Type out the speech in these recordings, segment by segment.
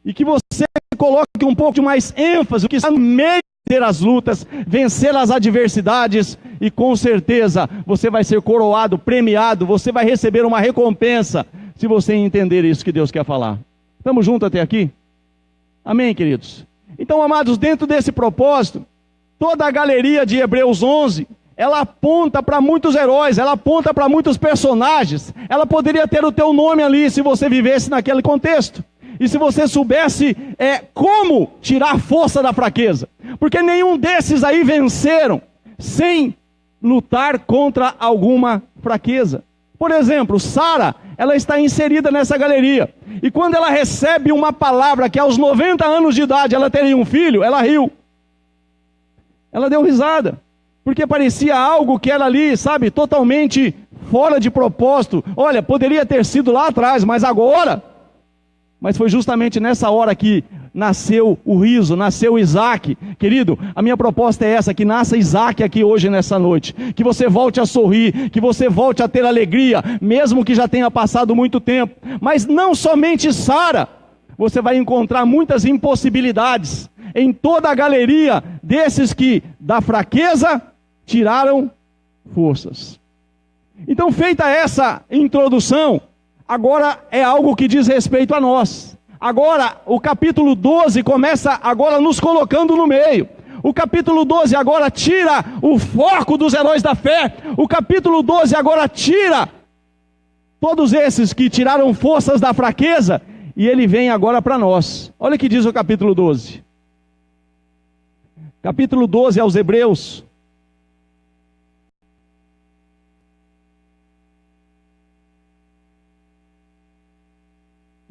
e que você coloque um pouco de mais ênfase, que está no meio de ter as lutas, vencer as adversidades, e com certeza você vai ser coroado, premiado, você vai receber uma recompensa, se você entender isso que Deus quer falar. Estamos juntos até aqui? Amém, queridos? Então, amados, dentro desse propósito, toda a galeria de Hebreus 11, ela aponta para muitos heróis, ela aponta para muitos personagens. Ela poderia ter o teu nome ali, se você vivesse naquele contexto. E se você soubesse como tirar força da fraqueza. Porque nenhum desses aí venceram sem lutar contra alguma fraqueza. Por exemplo, Sara, ela está inserida nessa galeria. E quando ela recebe uma palavra que aos 90 anos de idade ela teria um filho, ela riu. Ela deu risada. Porque parecia algo que era ali, sabe, totalmente fora de propósito. Olha, poderia ter sido lá atrás, mas agora... Mas foi justamente nessa hora que nasceu o riso, nasceu Isaac. Querido, a minha proposta é essa, que nasça Isaac aqui hoje nessa noite. Que você volte a sorrir, que você volte a ter alegria, mesmo que já tenha passado muito tempo. Mas não somente Sara, você vai encontrar muitas impossibilidades em toda a galeria desses que da fraqueza tiraram forças. Então, feita essa introdução, agora é algo que diz respeito a nós. Agora, o capítulo 12 começa agora nos colocando no meio. O capítulo 12 agora tira o foco dos heróis da fé. O capítulo 12 agora tira todos esses que tiraram forças da fraqueza. E ele vem agora para nós. Olha o que diz o capítulo 12. Capítulo 12 aos Hebreus.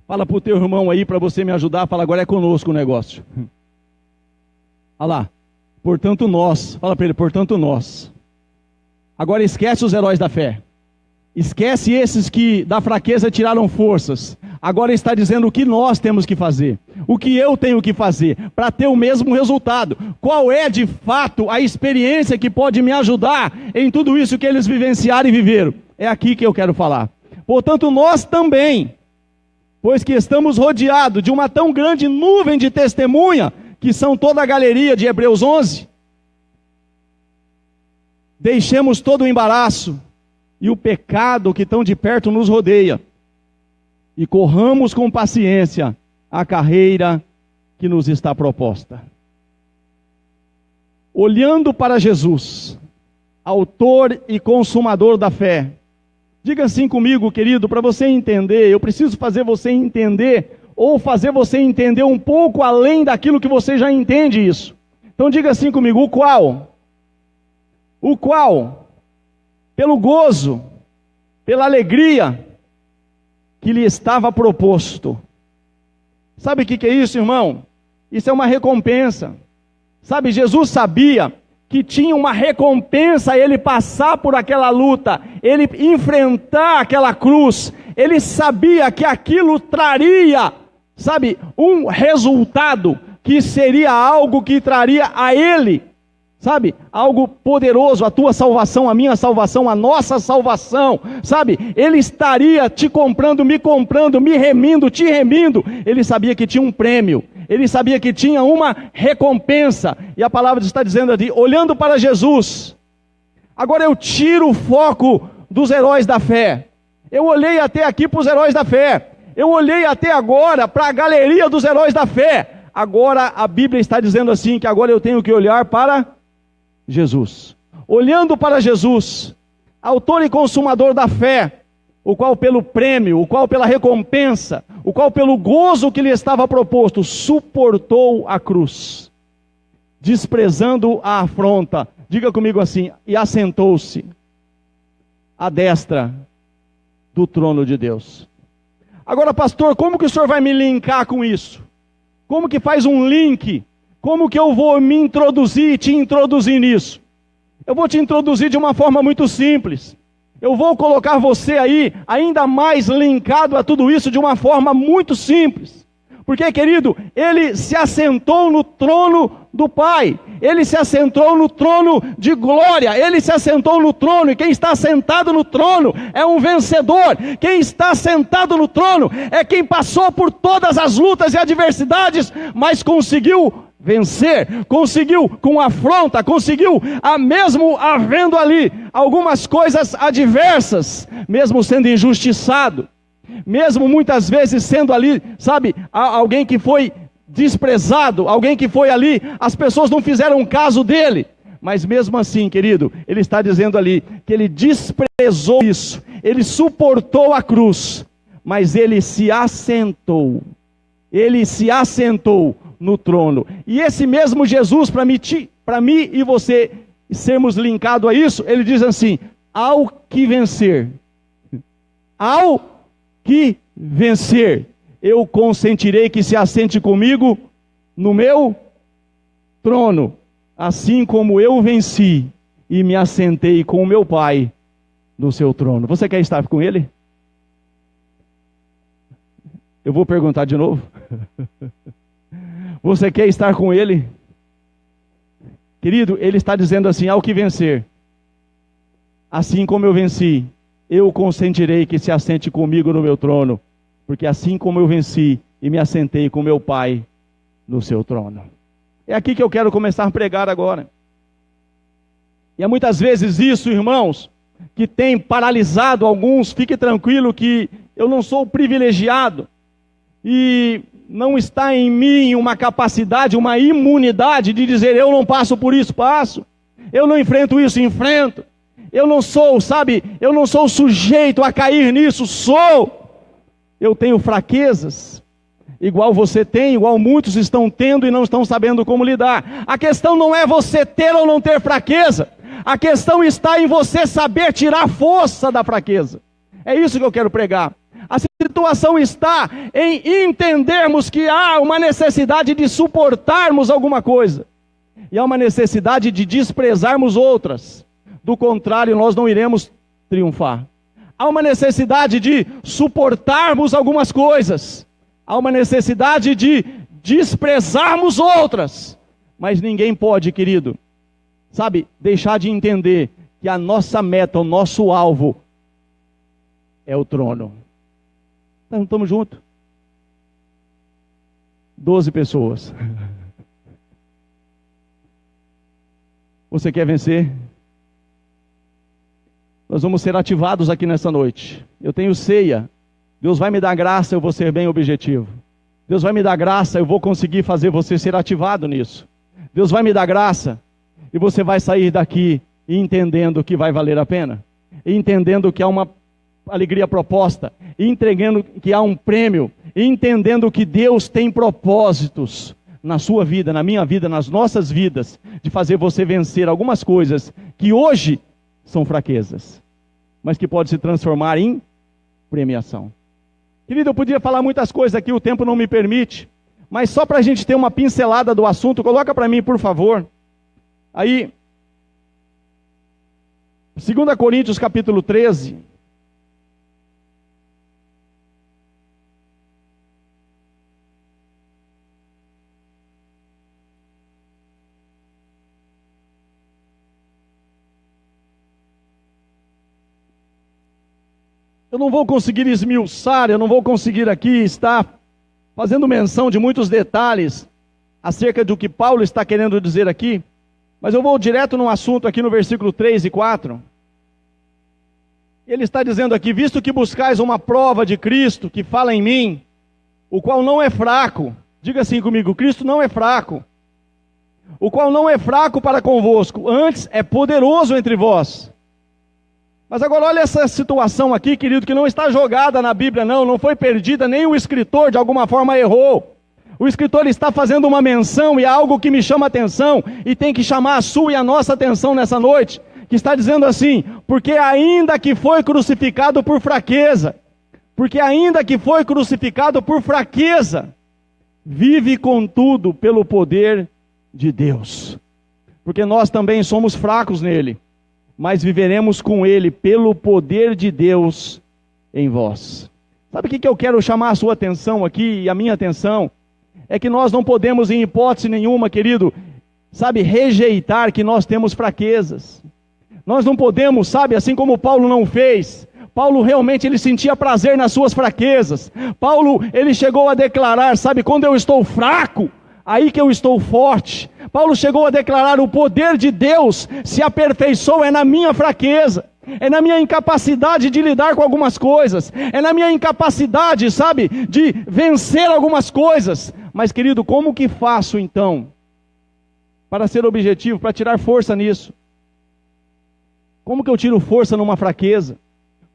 Fala para o teu irmão aí, para você me ajudar. Fala, agora é conosco o negócio. Olha lá. Portanto nós. Fala para ele, portanto nós. Agora esquece os heróis da fé. Esquece esses que da fraqueza tiraram forças. Agora está dizendo o que nós temos que fazer. O que eu tenho que fazer para ter o mesmo resultado. Qual é de fato a experiência que pode me ajudar em tudo isso que eles vivenciaram e viveram. É aqui que eu quero falar. Portanto nós também, pois que estamos rodeados de uma tão grande nuvem de testemunha, que são toda a galeria de Hebreus 11, deixemos todo o embaraço e o pecado que tão de perto nos rodeia, e corramos com paciência a carreira que nos está proposta. Olhando para Jesus, autor e consumador da fé. Diga assim comigo, querido, para você entender. Eu preciso fazer você entender, ou fazer você entender um pouco além daquilo que você já entende isso. Então diga assim comigo, o qual, pelo gozo, pela alegria que lhe estava proposto. Sabe o que é isso, irmão? Isso é uma recompensa. Sabe, Jesus sabia que tinha uma recompensa ele passar por aquela luta, ele enfrentar aquela cruz. Ele sabia que aquilo traria, sabe, um resultado que seria algo que traria a ele, sabe, algo poderoso, a tua salvação, a minha salvação, a nossa salvação, sabe, ele estaria te comprando, me remindo, te remindo. Ele sabia que tinha um prêmio, ele sabia que tinha uma recompensa, e a palavra está dizendo ali, olhando para Jesus. Agora eu tiro o foco dos heróis da fé. Eu olhei até aqui para os heróis da fé, eu olhei até agora para a galeria dos heróis da fé. Agora a Bíblia está dizendo assim, que agora eu tenho que olhar para Jesus. Olhando para Jesus, autor e consumador da fé, o qual pelo prêmio, o qual pela recompensa, o qual pelo gozo que lhe estava proposto, suportou a cruz, desprezando a afronta. Diga comigo assim, e assentou-se à destra do trono de Deus. Agora, pastor, como que o senhor vai me linkar com isso? Como que faz um link? Como que eu vou me introduzir e te introduzir nisso? Eu vou te introduzir de uma forma muito simples. Eu vou colocar você aí ainda mais linkado a tudo isso de uma forma muito simples. Porque, querido, ele se assentou no trono do Pai. Ele se assentou no trono de glória. Ele se assentou no trono. E quem está sentado no trono é um vencedor. Quem está sentado no trono é quem passou por todas as lutas e adversidades, mas conseguiu vencer, conseguiu com afronta, conseguiu, mesmo havendo ali algumas coisas adversas, mesmo sendo injustiçado, mesmo muitas vezes sendo ali, sabe, alguém que foi desprezado, alguém que foi ali, as pessoas não fizeram caso dele, mas mesmo assim, querido, ele está dizendo ali, que ele desprezou isso, ele suportou a cruz, mas ele se assentou no trono, e esse mesmo Jesus, para mim e você sermos linkados a isso, ele diz assim, ao que vencer, eu consentirei que se assente comigo no meu trono, assim como eu venci e me assentei com o meu Pai no seu trono. Você quer estar com Ele? Eu vou perguntar de novo. Você quer estar com Ele? Querido, Ele está dizendo assim, ao que vencer, assim como eu venci, eu consentirei que se assente comigo no meu trono, porque assim como eu venci e me assentei com meu Pai no seu trono. É aqui que eu quero começar a pregar agora. E é muitas vezes isso, irmãos, que tem paralisado alguns. Fique tranquilo que eu não sou privilegiado e não está em mim uma capacidade, uma imunidade de dizer eu não passo por isso, passo. Eu não enfrento isso, enfrento. Eu não sou, sabe, eu não sou sujeito a cair nisso, sou. Eu tenho fraquezas, igual você tem, igual muitos estão tendo e não estão sabendo como lidar. A questão não é você ter ou não ter fraqueza, a questão está em você saber tirar força da fraqueza. É isso que eu quero pregar. A situação está em entendermos que há uma necessidade de suportarmos alguma coisa, e há uma necessidade de desprezarmos outras. Do contrário, nós não iremos triunfar. Há uma necessidade de suportarmos algumas coisas. Há uma necessidade de desprezarmos outras. Mas ninguém pode, querido, sabe, deixar de entender que a nossa meta, o nosso alvo é o trono. Nós não estamos juntos? 12 pessoas. Você quer vencer? Nós vamos ser ativados aqui nessa noite. Eu tenho ceia. Deus vai me dar graça, eu vou ser bem objetivo. Deus vai me dar graça, eu vou conseguir fazer você ser ativado nisso. Deus vai me dar graça, e você vai sair daqui entendendo que vai valer a pena. Entendendo que há uma alegria proposta. Entendendo que há um prêmio. Entendendo que Deus tem propósitos na sua vida, na minha vida, nas nossas vidas, de fazer você vencer algumas coisas que hoje são fraquezas, mas que pode se transformar em premiação. Querido, eu podia falar muitas coisas aqui, o tempo não me permite, mas só para a gente ter uma pincelada do assunto, coloca para mim, por favor. Aí, 2 Coríntios capítulo 13. Eu não vou conseguir esmiuçar, eu não vou conseguir aqui estar fazendo menção de muitos detalhes acerca do que Paulo está querendo dizer aqui, mas eu vou direto no assunto aqui no versículo 3 e 4. Ele está dizendo aqui, visto que buscais uma prova de Cristo que fala em mim, o qual não é fraco, diga assim comigo, Cristo não é fraco, o qual não é fraco para convosco, antes é poderoso entre vós. Mas agora olha essa situação aqui, querido, que não está jogada na Bíblia não foi perdida, nem o escritor de alguma forma errou. O escritor está fazendo uma menção e é algo que me chama a atenção e tem que chamar a sua e a nossa atenção nessa noite, que está dizendo assim, porque ainda que foi crucificado por fraqueza, vive contudo pelo poder de Deus. Porque nós também somos fracos nele, mas viveremos com Ele pelo poder de Deus em vós. Sabe o que eu quero chamar a sua atenção aqui, e a minha atenção? é que nós não podemos, em hipótese nenhuma, querido, rejeitar que nós temos fraquezas. Nós não podemos, assim como Paulo não fez. Paulo realmente ele sentia prazer nas suas fraquezas. Paulo, ele chegou a declarar, quando eu estou fraco, aí que eu estou forte. Paulo chegou a declarar: o poder de Deus se aperfeiçoa na minha fraqueza, é na minha incapacidade de lidar com algumas coisas, é na minha incapacidade, de vencer algumas coisas. Mas, querido, como que faço então para ser objetivo, para tirar força nisso? Como que eu tiro força numa fraqueza?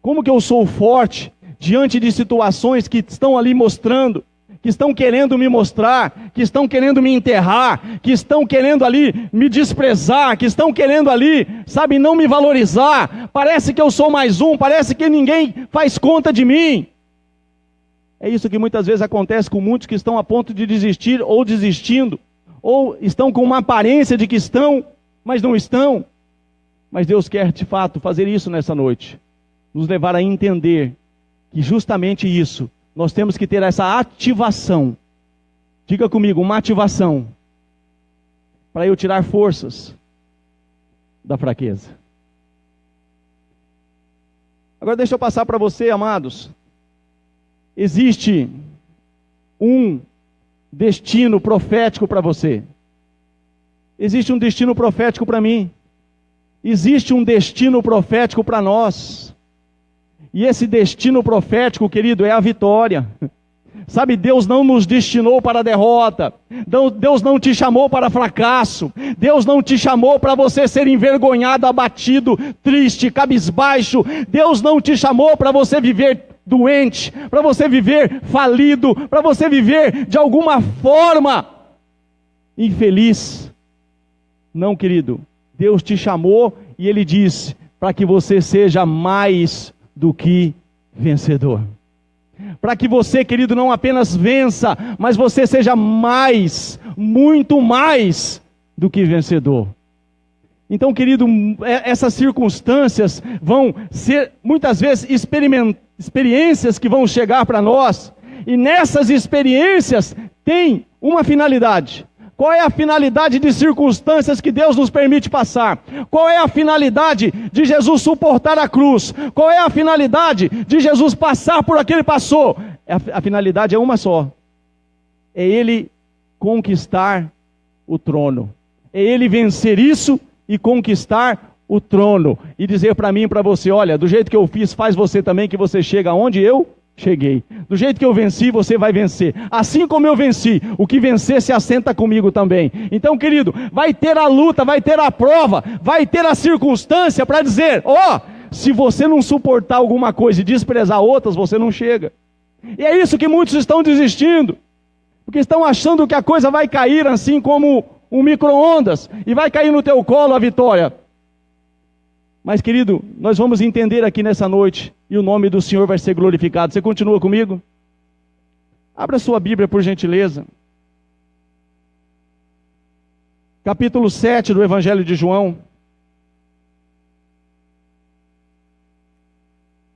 Como que eu sou forte diante de situações que estão ali mostrando, que estão querendo me mostrar, que estão querendo me enterrar, que estão querendo ali me desprezar, que estão querendo ali, não me valorizar? Parece que eu sou mais um, parece que ninguém faz conta de mim. É isso que muitas vezes acontece com muitos que estão a ponto de desistir ou desistindo, ou estão com uma aparência de que estão, mas não estão. Mas Deus quer de fato fazer isso nessa noite, nos levar a entender que justamente isso, nós temos que ter essa ativação. Diga comigo, uma ativação, para eu tirar forças da fraqueza. Agora deixa eu passar para você, amados. Existe um destino profético para você. Existe um destino profético para mim. Existe um destino profético para nós. E esse destino profético, querido, é a vitória. Deus não nos destinou para a derrota. Deus não te chamou para fracasso. Deus não te chamou para você ser envergonhado, abatido, triste, cabisbaixo. Deus não te chamou para você viver doente, para você viver falido, para você viver de alguma forma infeliz. Não, querido. Deus te chamou e Ele disse para que você seja mais do que vencedor. Para que você, querido, não apenas vença, mas você seja mais, muito mais do que vencedor. Então, querido, essas circunstâncias vão ser muitas vezes experiências que vão chegar para nós, e nessas experiências tem uma finalidade. Qual é a finalidade de circunstâncias que Deus nos permite passar? Qual é a finalidade de Jesus suportar a cruz? Qual é a finalidade de Jesus passar por aquilo que passou? A finalidade é uma só. É Ele conquistar o trono. É Ele vencer isso e conquistar o trono. E dizer para mim e para você: olha, do jeito que eu fiz, faz você também, que você chega onde eu cheguei. Do jeito que eu venci, você vai vencer. Assim como eu venci, o que vencer se assenta comigo também. Então, querido, vai ter a luta, vai ter a prova, vai ter a circunstância para dizer: se você não suportar alguma coisa e desprezar outras, você não chega. E é isso que muitos estão desistindo, porque estão achando que a coisa vai cair assim como um micro-ondas, e vai cair no teu colo a vitória. Mas, querido, nós vamos entender aqui nessa noite, e o nome do Senhor vai ser glorificado. Você continua comigo? Abra sua Bíblia, por gentileza. Capítulo 7 do Evangelho de João.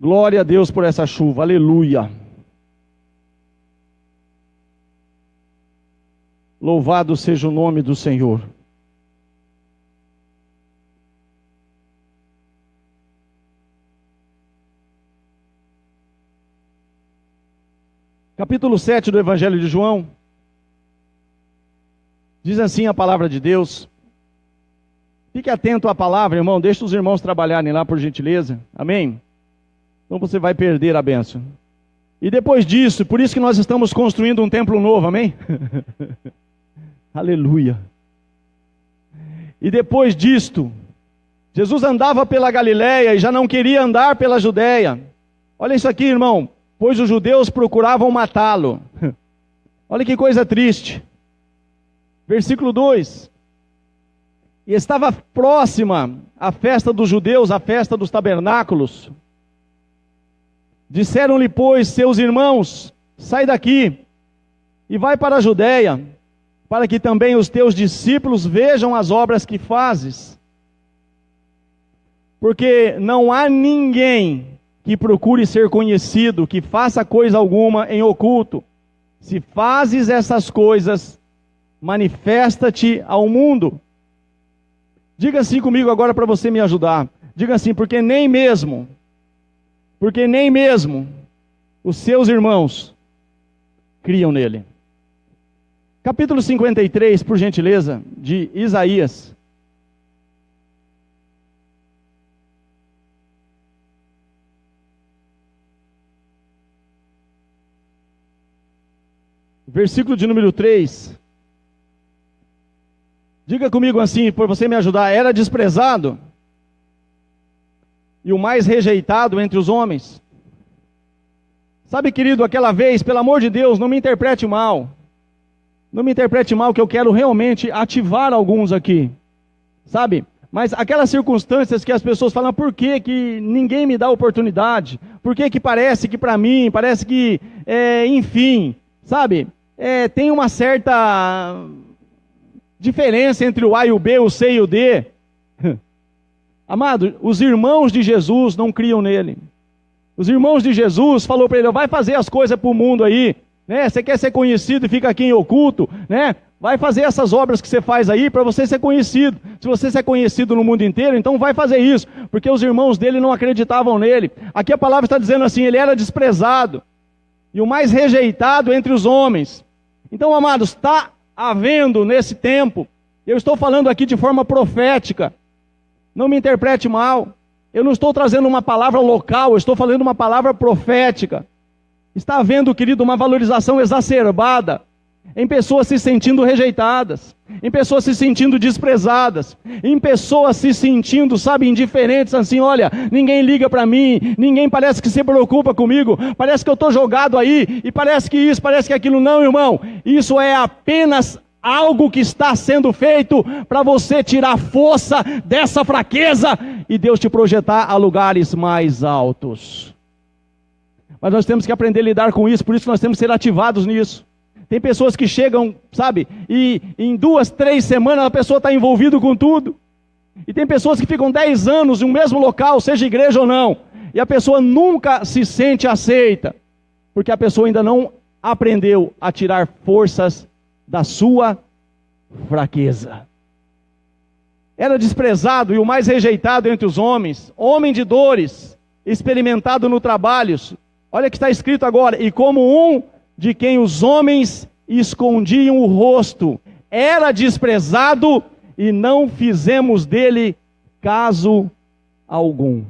Glória a Deus por essa chuva, aleluia. Louvado seja o nome do Senhor. Capítulo 7 do Evangelho de João, diz assim a palavra de Deus. Fique atento à palavra, irmão, deixa os irmãos trabalharem lá, por gentileza, amém? Então você vai perder a bênção. E depois disso, por isso que nós estamos construindo um templo novo, amém? Aleluia. E depois disto, Jesus andava pela Galileia e já não queria andar pela Judeia. Olha isso aqui, irmão. Pois os judeus procuravam matá-lo. Olha que coisa triste. Versículo 2. E estava próxima a festa dos judeus, a festa dos tabernáculos. Disseram-lhe, pois, seus irmãos: sai daqui e vai para a Judeia, para que também os teus discípulos vejam as obras que fazes. Porque não há ninguém que procure ser conhecido, que faça coisa alguma em oculto. Se fazes essas coisas, manifesta-te ao mundo. Diga assim comigo agora para você me ajudar. Diga assim, porque nem mesmo os seus irmãos criam nele. Capítulo 53, por gentileza, de Isaías. Versículo de número 3. Diga comigo assim, por você me ajudar. Era desprezado e o mais rejeitado entre os homens. Sabe, querido, aquela vez, pelo amor de Deus, não me interprete mal. Não me interprete mal, que eu quero realmente ativar alguns aqui. Sabe? Mas aquelas circunstâncias que as pessoas falam, por que que ninguém me dá oportunidade? Por que que parece que para mim, parece que, enfim, sabe? Tem uma certa diferença entre o A e o B, o C e o D. Amado, os irmãos de Jesus não criam nele. Os irmãos de Jesus falou para ele, vai fazer as coisas para o mundo aí, né? Você quer ser conhecido e fica aqui em oculto, né? Vai fazer essas obras que você faz aí para você ser conhecido. Se você ser conhecido no mundo inteiro, então vai fazer isso, porque os irmãos dele não acreditavam nele. Aqui a palavra está dizendo assim, ele era desprezado e o mais rejeitado entre os homens. Então, amados, está havendo nesse tempo, eu estou falando aqui de forma profética, não me interprete mal, eu não estou trazendo uma palavra local, eu estou falando uma palavra profética. Está havendo, querido, uma valorização exacerbada em pessoas se sentindo rejeitadas, em pessoas se sentindo desprezadas, em pessoas se sentindo, sabe, indiferentes, assim, olha, ninguém liga para mim, ninguém parece que se preocupa comigo, parece que eu estou jogado aí, e parece que isso, parece que aquilo. Não, irmão, isso é apenas algo que está sendo feito para você tirar força dessa fraqueza e Deus te projetar a lugares mais altos. Mas nós temos que aprender a lidar com isso, por isso nós temos que ser ativados nisso. Tem pessoas que chegam, sabe, e em 2, 3 semanas a pessoa está envolvida com tudo. E tem pessoas que ficam 10 anos em um mesmo local, seja igreja ou não, e a pessoa nunca se sente aceita, porque a pessoa ainda não aprendeu a tirar forças da sua fraqueza. Era desprezado e o mais rejeitado entre os homens, homem de dores, experimentado no trabalho. Olha o que está escrito agora, e como um de quem os homens escondiam o rosto, era desprezado e não fizemos dele caso algum.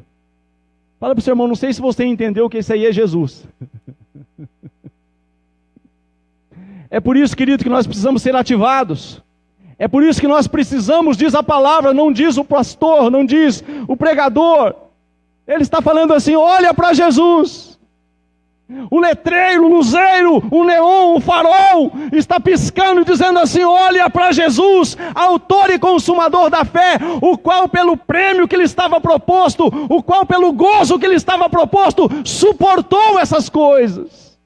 Fala para o seu irmão, não sei se você entendeu que esse aí é Jesus. É por isso, querido, que nós precisamos ser ativados. É por isso que nós precisamos, diz a palavra, não diz o pastor, não diz o pregador. Ele está falando assim, olha para Jesus. O letreiro, o luzeiro, o neon, o farol está piscando, dizendo assim, olha para Jesus, autor e consumador da fé, o qual pelo prêmio que lhe estava proposto, o qual pelo gozo que lhe estava proposto, suportou essas coisas,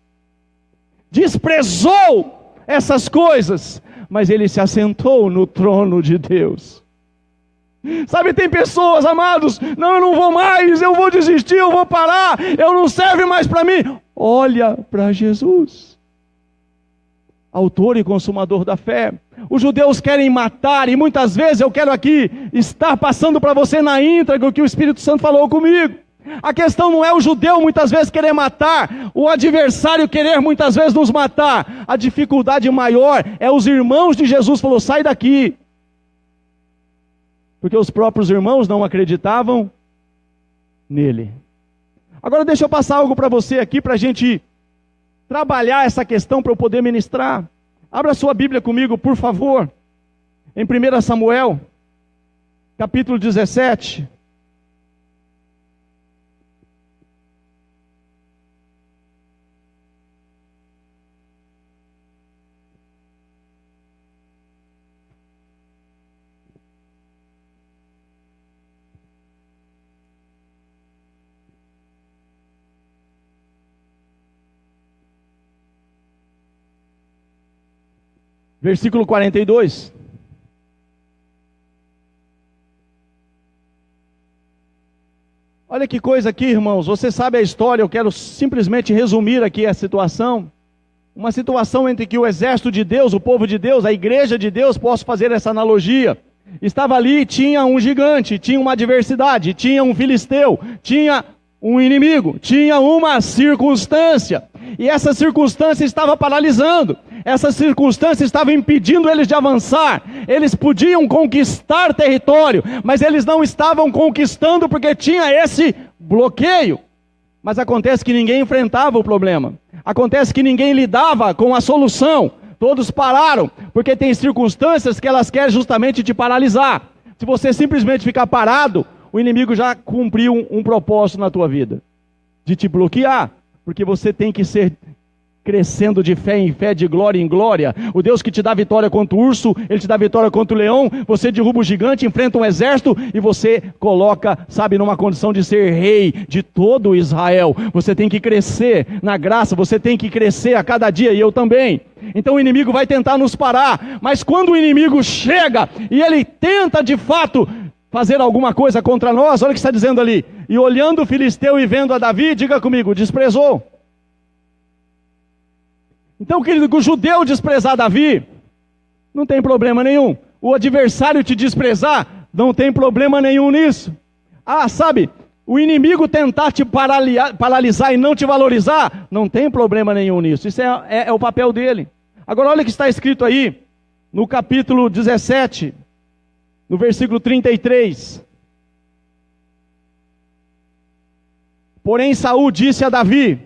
desprezou essas coisas, mas ele se assentou no trono de Deus. Sabe, tem pessoas, amados, não, eu não vou mais, eu vou desistir, eu vou parar, eu não serve mais para mim. Olha para Jesus, autor e consumador da fé. Os judeus querem matar, e muitas vezes eu quero aqui estar passando para você na íntegra o que o Espírito Santo falou comigo. A questão não é o judeu muitas vezes querer matar, o adversário querer muitas vezes nos matar. A dificuldade maior é os irmãos de Jesus, falou, sai daqui. Porque os próprios irmãos não acreditavam nele. Agora deixa eu passar algo para você aqui, para a gente trabalhar essa questão, para eu poder ministrar. Abra sua Bíblia comigo, por favor. Em 1 Samuel, capítulo 17. Versículo 42. Olha que coisa aqui, irmãos. Você sabe a história, eu quero simplesmente resumir aqui a situação. uma situação entre que o exército de Deus, o povo de Deus, a igreja de Deus, posso fazer essa analogia, estava ali, tinha um gigante, tinha uma adversidade, tinha um filisteu, tinha um inimigo, tinha uma circunstância, e essa circunstância estava paralisando, essa circunstância estava impedindo eles de avançar. Eles podiam conquistar território, mas eles não estavam conquistando porque tinha esse bloqueio. Mas acontece que ninguém enfrentava o problema, acontece que ninguém lidava com a solução. Todos pararam, porque tem circunstâncias que elas querem justamente te paralisar. Se você simplesmente ficar parado, o inimigo já cumpriu um propósito na tua vida, de te bloquear, porque você tem que ser crescendo de fé em fé, de glória em glória. O Deus que te dá vitória contra o urso, Ele te dá vitória contra o leão, você derruba o gigante, enfrenta um exército, e você coloca, numa condição de ser rei de todo Israel. Você tem que crescer na graça, você tem que crescer a cada dia, e eu também. Então o inimigo vai tentar nos parar, mas quando o inimigo chega, e ele tenta de fato fazer alguma coisa contra nós, olha o que está dizendo ali, e olhando o filisteu e vendo a Davi, diga comigo, desprezou. Então, querido, que o judeu desprezar Davi, não tem problema nenhum. O adversário te desprezar, não tem problema nenhum nisso. O inimigo tentar te paralisar e não te valorizar, não tem problema nenhum nisso. Isso é o papel dele. Agora, olha o que está escrito aí, no capítulo 17, no versículo 33. Porém, Saul disse a Davi,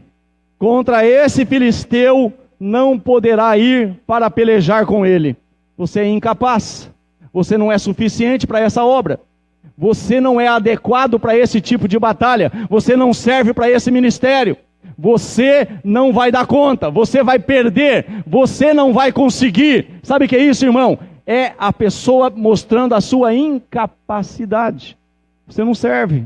contra esse filisteu não poderá ir para pelejar com ele. Você é incapaz, você não é suficiente para essa obra, você não é adequado para esse tipo de batalha, você não serve para esse ministério, você não vai dar conta, você vai perder, você não vai conseguir. Sabe o que é isso, irmão? É a pessoa mostrando a sua incapacidade. Você não serve.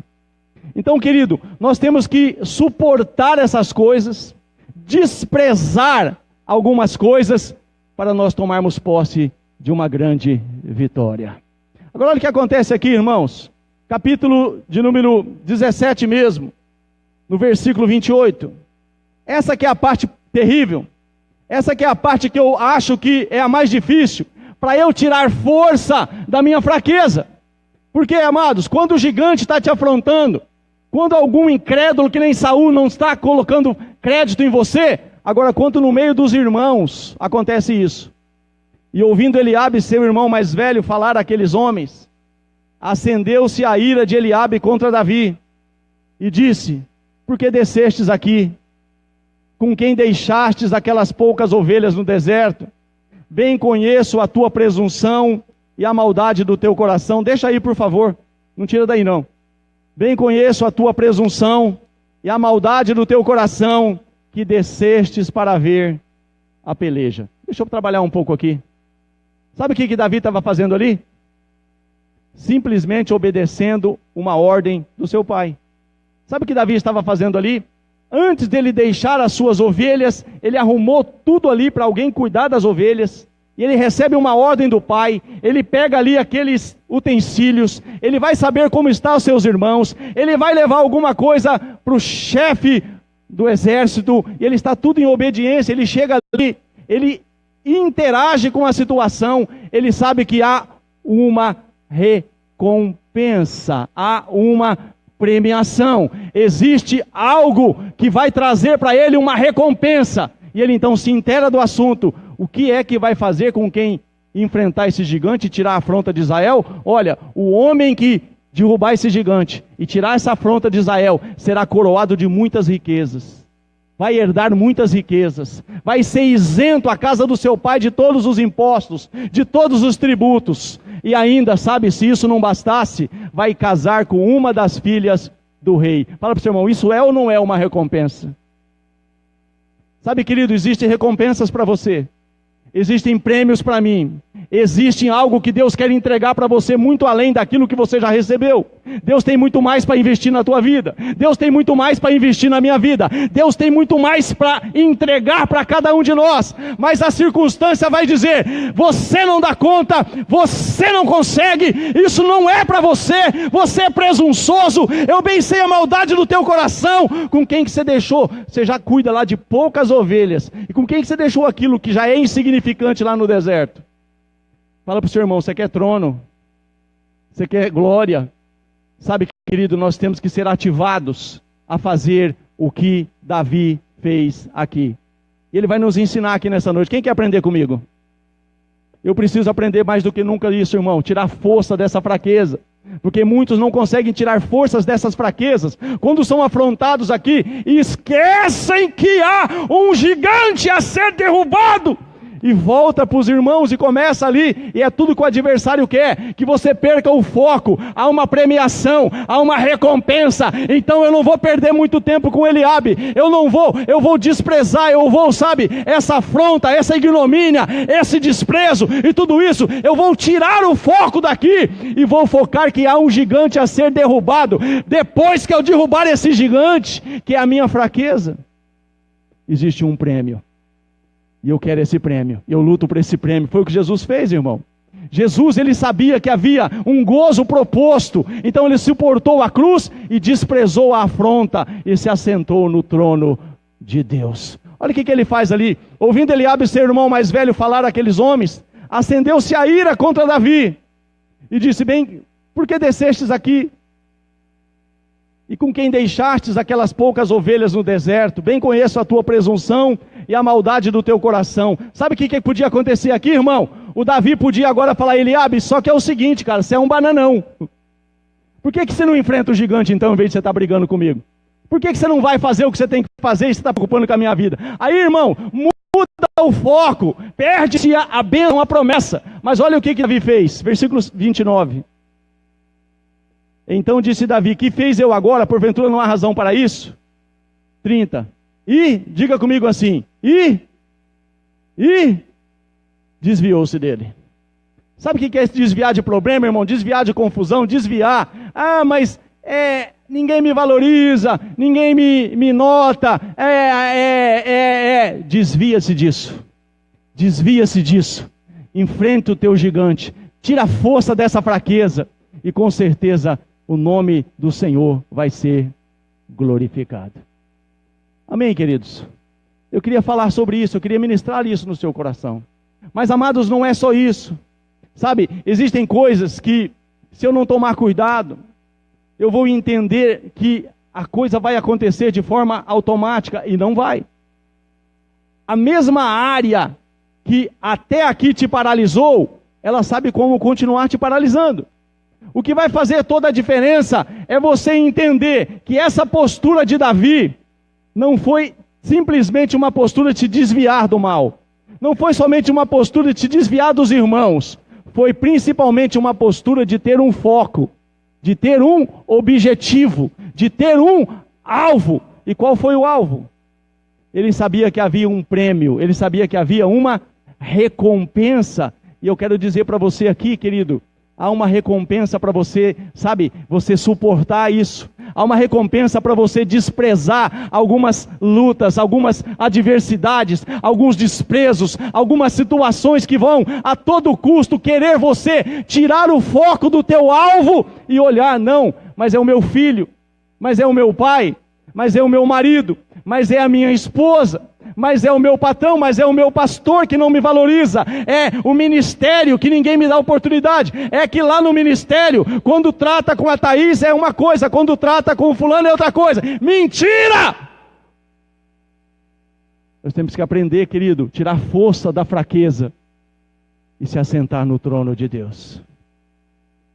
Então, querido, nós temos que suportar essas coisas, desprezar algumas coisas, para nós tomarmos posse de uma grande vitória. Agora olha o que acontece aqui, irmãos, capítulo de número 17 mesmo, no versículo 28, essa que é a parte terrível, essa que é a parte que eu acho que é a mais difícil, para eu tirar força da minha fraqueza. Porque, amados, quando o gigante está te afrontando, quando algum incrédulo que nem Saul não está colocando crédito em você, agora quanto no meio dos irmãos acontece isso. E ouvindo Eliabe, seu irmão mais velho, falar àqueles homens, acendeu-se a ira de Eliabe contra Davi, e disse, por que descestes aqui? Com quem deixastes aquelas poucas ovelhas no deserto? Bem conheço a tua presunção e a maldade do teu coração. Deixa aí, por favor, não tira daí não. Bem conheço a tua presunção e a maldade do teu coração, que descestes para ver a peleja. Deixa eu trabalhar um pouco aqui. Sabe o que Davi estava fazendo ali? Simplesmente obedecendo uma ordem do seu pai. Sabe o que Davi estava fazendo ali? Antes dele deixar as suas ovelhas, ele arrumou tudo ali para alguém cuidar das ovelhas. E ele recebe uma ordem do pai, ele pega ali aqueles utensílios, ele vai saber como estão os seus irmãos, ele vai levar alguma coisa para o chefe do exército, e ele está tudo em obediência, ele chega ali, ele interage com a situação, ele sabe que há uma recompensa, há uma premiação, existe algo que vai trazer para ele uma recompensa, e ele então se inteira do assunto. O que é que vai fazer com quem enfrentar esse gigante e tirar a afronta de Israel? Olha, o homem que derrubar esse gigante e tirar essa afronta de Israel será coroado de muitas riquezas, vai herdar muitas riquezas, vai ser isento a casa do seu pai de todos os impostos, de todos os tributos, e ainda, se isso não bastasse, vai casar com uma das filhas do rei. Fala para o seu irmão, isso é ou não é uma recompensa? Sabe, querido, existem recompensas para você, existem prêmios para mim, Existe algo que Deus quer entregar para você muito além daquilo que você já recebeu. Deus tem muito mais para investir na tua vida. Deus tem muito mais para investir na minha vida. Deus tem muito mais para entregar para cada um de nós. Mas a circunstância vai dizer: você não dá conta, você não consegue, isso não é para você, você é presunçoso, eu bem sei a maldade do teu coração. Com quem que você deixou? Você já cuida lá de poucas ovelhas. E com quem que você deixou aquilo que já é insignificante lá no deserto? Fala para o seu irmão: você quer trono? Você quer glória? Sabe, querido, nós temos que ser ativados a fazer o que Davi fez aqui. E ele vai nos ensinar aqui nessa noite. Quem quer aprender comigo? Eu preciso aprender mais do que nunca isso, irmão. Tirar força dessa fraqueza. Porque muitos não conseguem tirar forças dessas fraquezas quando são afrontados aqui e esquecem que há um gigante a ser derrubado. E volta para os irmãos e começa ali, e é tudo que o adversário quer, que você perca o foco. Há uma premiação, há uma recompensa. Então eu não vou perder muito tempo com Eliabe, eu vou desprezar, sabe, essa afronta, essa ignomínia, esse desprezo e tudo isso, eu vou tirar o foco daqui e vou focar que há um gigante a ser derrubado. Depois que eu derrubar esse gigante, que é a minha fraqueza, existe um prêmio. E eu quero esse prêmio, eu luto por esse prêmio. Foi o que Jesus fez, irmão. Jesus, ele sabia que havia um gozo proposto, então ele suportou a cruz e desprezou a afronta e se assentou no trono de Deus. Olha o que ele faz ali. Ouvindo Eliabe, seu irmão mais velho, falar àqueles homens, acendeu-se a ira contra Davi e disse: bem, por que descestes aqui? E com quem deixastes aquelas poucas ovelhas no deserto? Bem conheço a tua presunção e a maldade do teu coração. Sabe o que podia acontecer aqui, irmão? O Davi podia agora falar: Eliabe, só que é o seguinte, cara, você é um bananão. Por que você não enfrenta o gigante então, em vez de você estar brigando comigo? Por que você não vai fazer o que você tem que fazer e você está preocupando com a minha vida? Aí, irmão, muda o foco, perde-se a bênção, a promessa. Mas olha o que Davi fez, versículo 29. Então disse Davi: que fez eu agora? Porventura não há razão para isso? 30. E, diga comigo assim, e desviou-se dele. Sabe o que é esse desviar de problema, irmão? Desviar de confusão, desviar. Ah, mas ninguém me valoriza, ninguém me nota. Desvia-se disso. Desvia-se disso. Enfrenta o teu gigante. Tira a força dessa fraqueza. E com certeza o nome do Senhor vai ser glorificado. Amém, queridos? Eu queria falar sobre isso, eu queria ministrar isso no seu coração. Mas, amados, não é só isso. Sabe, existem coisas que, se eu não tomar cuidado, eu vou entender que a coisa vai acontecer de forma automática, e não vai. A mesma área que até aqui te paralisou, ela sabe como continuar te paralisando. O que vai fazer toda a diferença é você entender que essa postura de Davi não foi simplesmente uma postura de te desviar do mal. Não foi somente uma postura de te desviar dos irmãos. Foi principalmente uma postura de ter um foco, de ter um objetivo, de ter um alvo. E qual foi o alvo? Ele sabia que havia um prêmio, ele sabia que havia uma recompensa. E eu quero dizer para você aqui, querido, há uma recompensa para você, sabe, você suportar isso. Há uma recompensa para você desprezar algumas lutas, algumas adversidades, alguns desprezos, algumas situações que vão a todo custo querer você tirar o foco do teu alvo e olhar: não, mas é o meu filho, mas é o meu pai, mas é o meu marido, mas é a minha esposa, mas é o meu patrão, mas é o meu pastor que não me valoriza, é o ministério que ninguém me dá oportunidade, é que lá no ministério, quando trata com a Thaís é uma coisa, quando trata com o fulano é outra coisa. Mentira! Nós temos que aprender, querido, tirar força da fraqueza e se assentar no trono de Deus.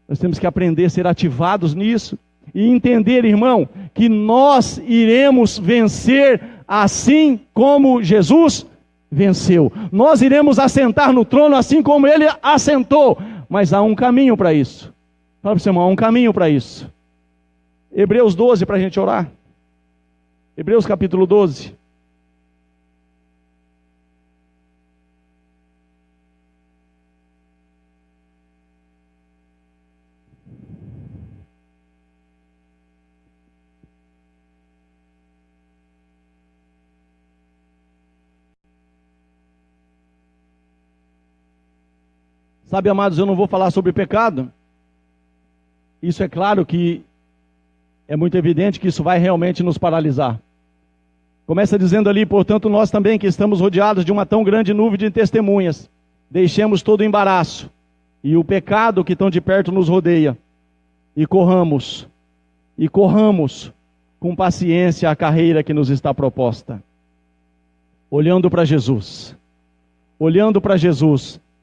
Nós temos que aprender a ser ativados nisso e entender, irmão, que nós iremos vencer assim como Jesus venceu. Nós iremos assentar no trono assim como Ele assentou. Mas há um caminho para isso. Fala para o seu irmão, há um caminho para isso. Hebreus 12 para a gente orar. Hebreus capítulo 12. Sabe, amados, eu não vou falar sobre pecado. Isso é claro que é muito evidente que isso vai realmente nos paralisar. Começa dizendo ali, portanto, nós também que estamos rodeados de uma tão grande nuvem de testemunhas, deixemos todo o embaraço e o pecado que tão de perto nos rodeia, e corramos com paciência a carreira que nos está proposta. Olhando para Jesus,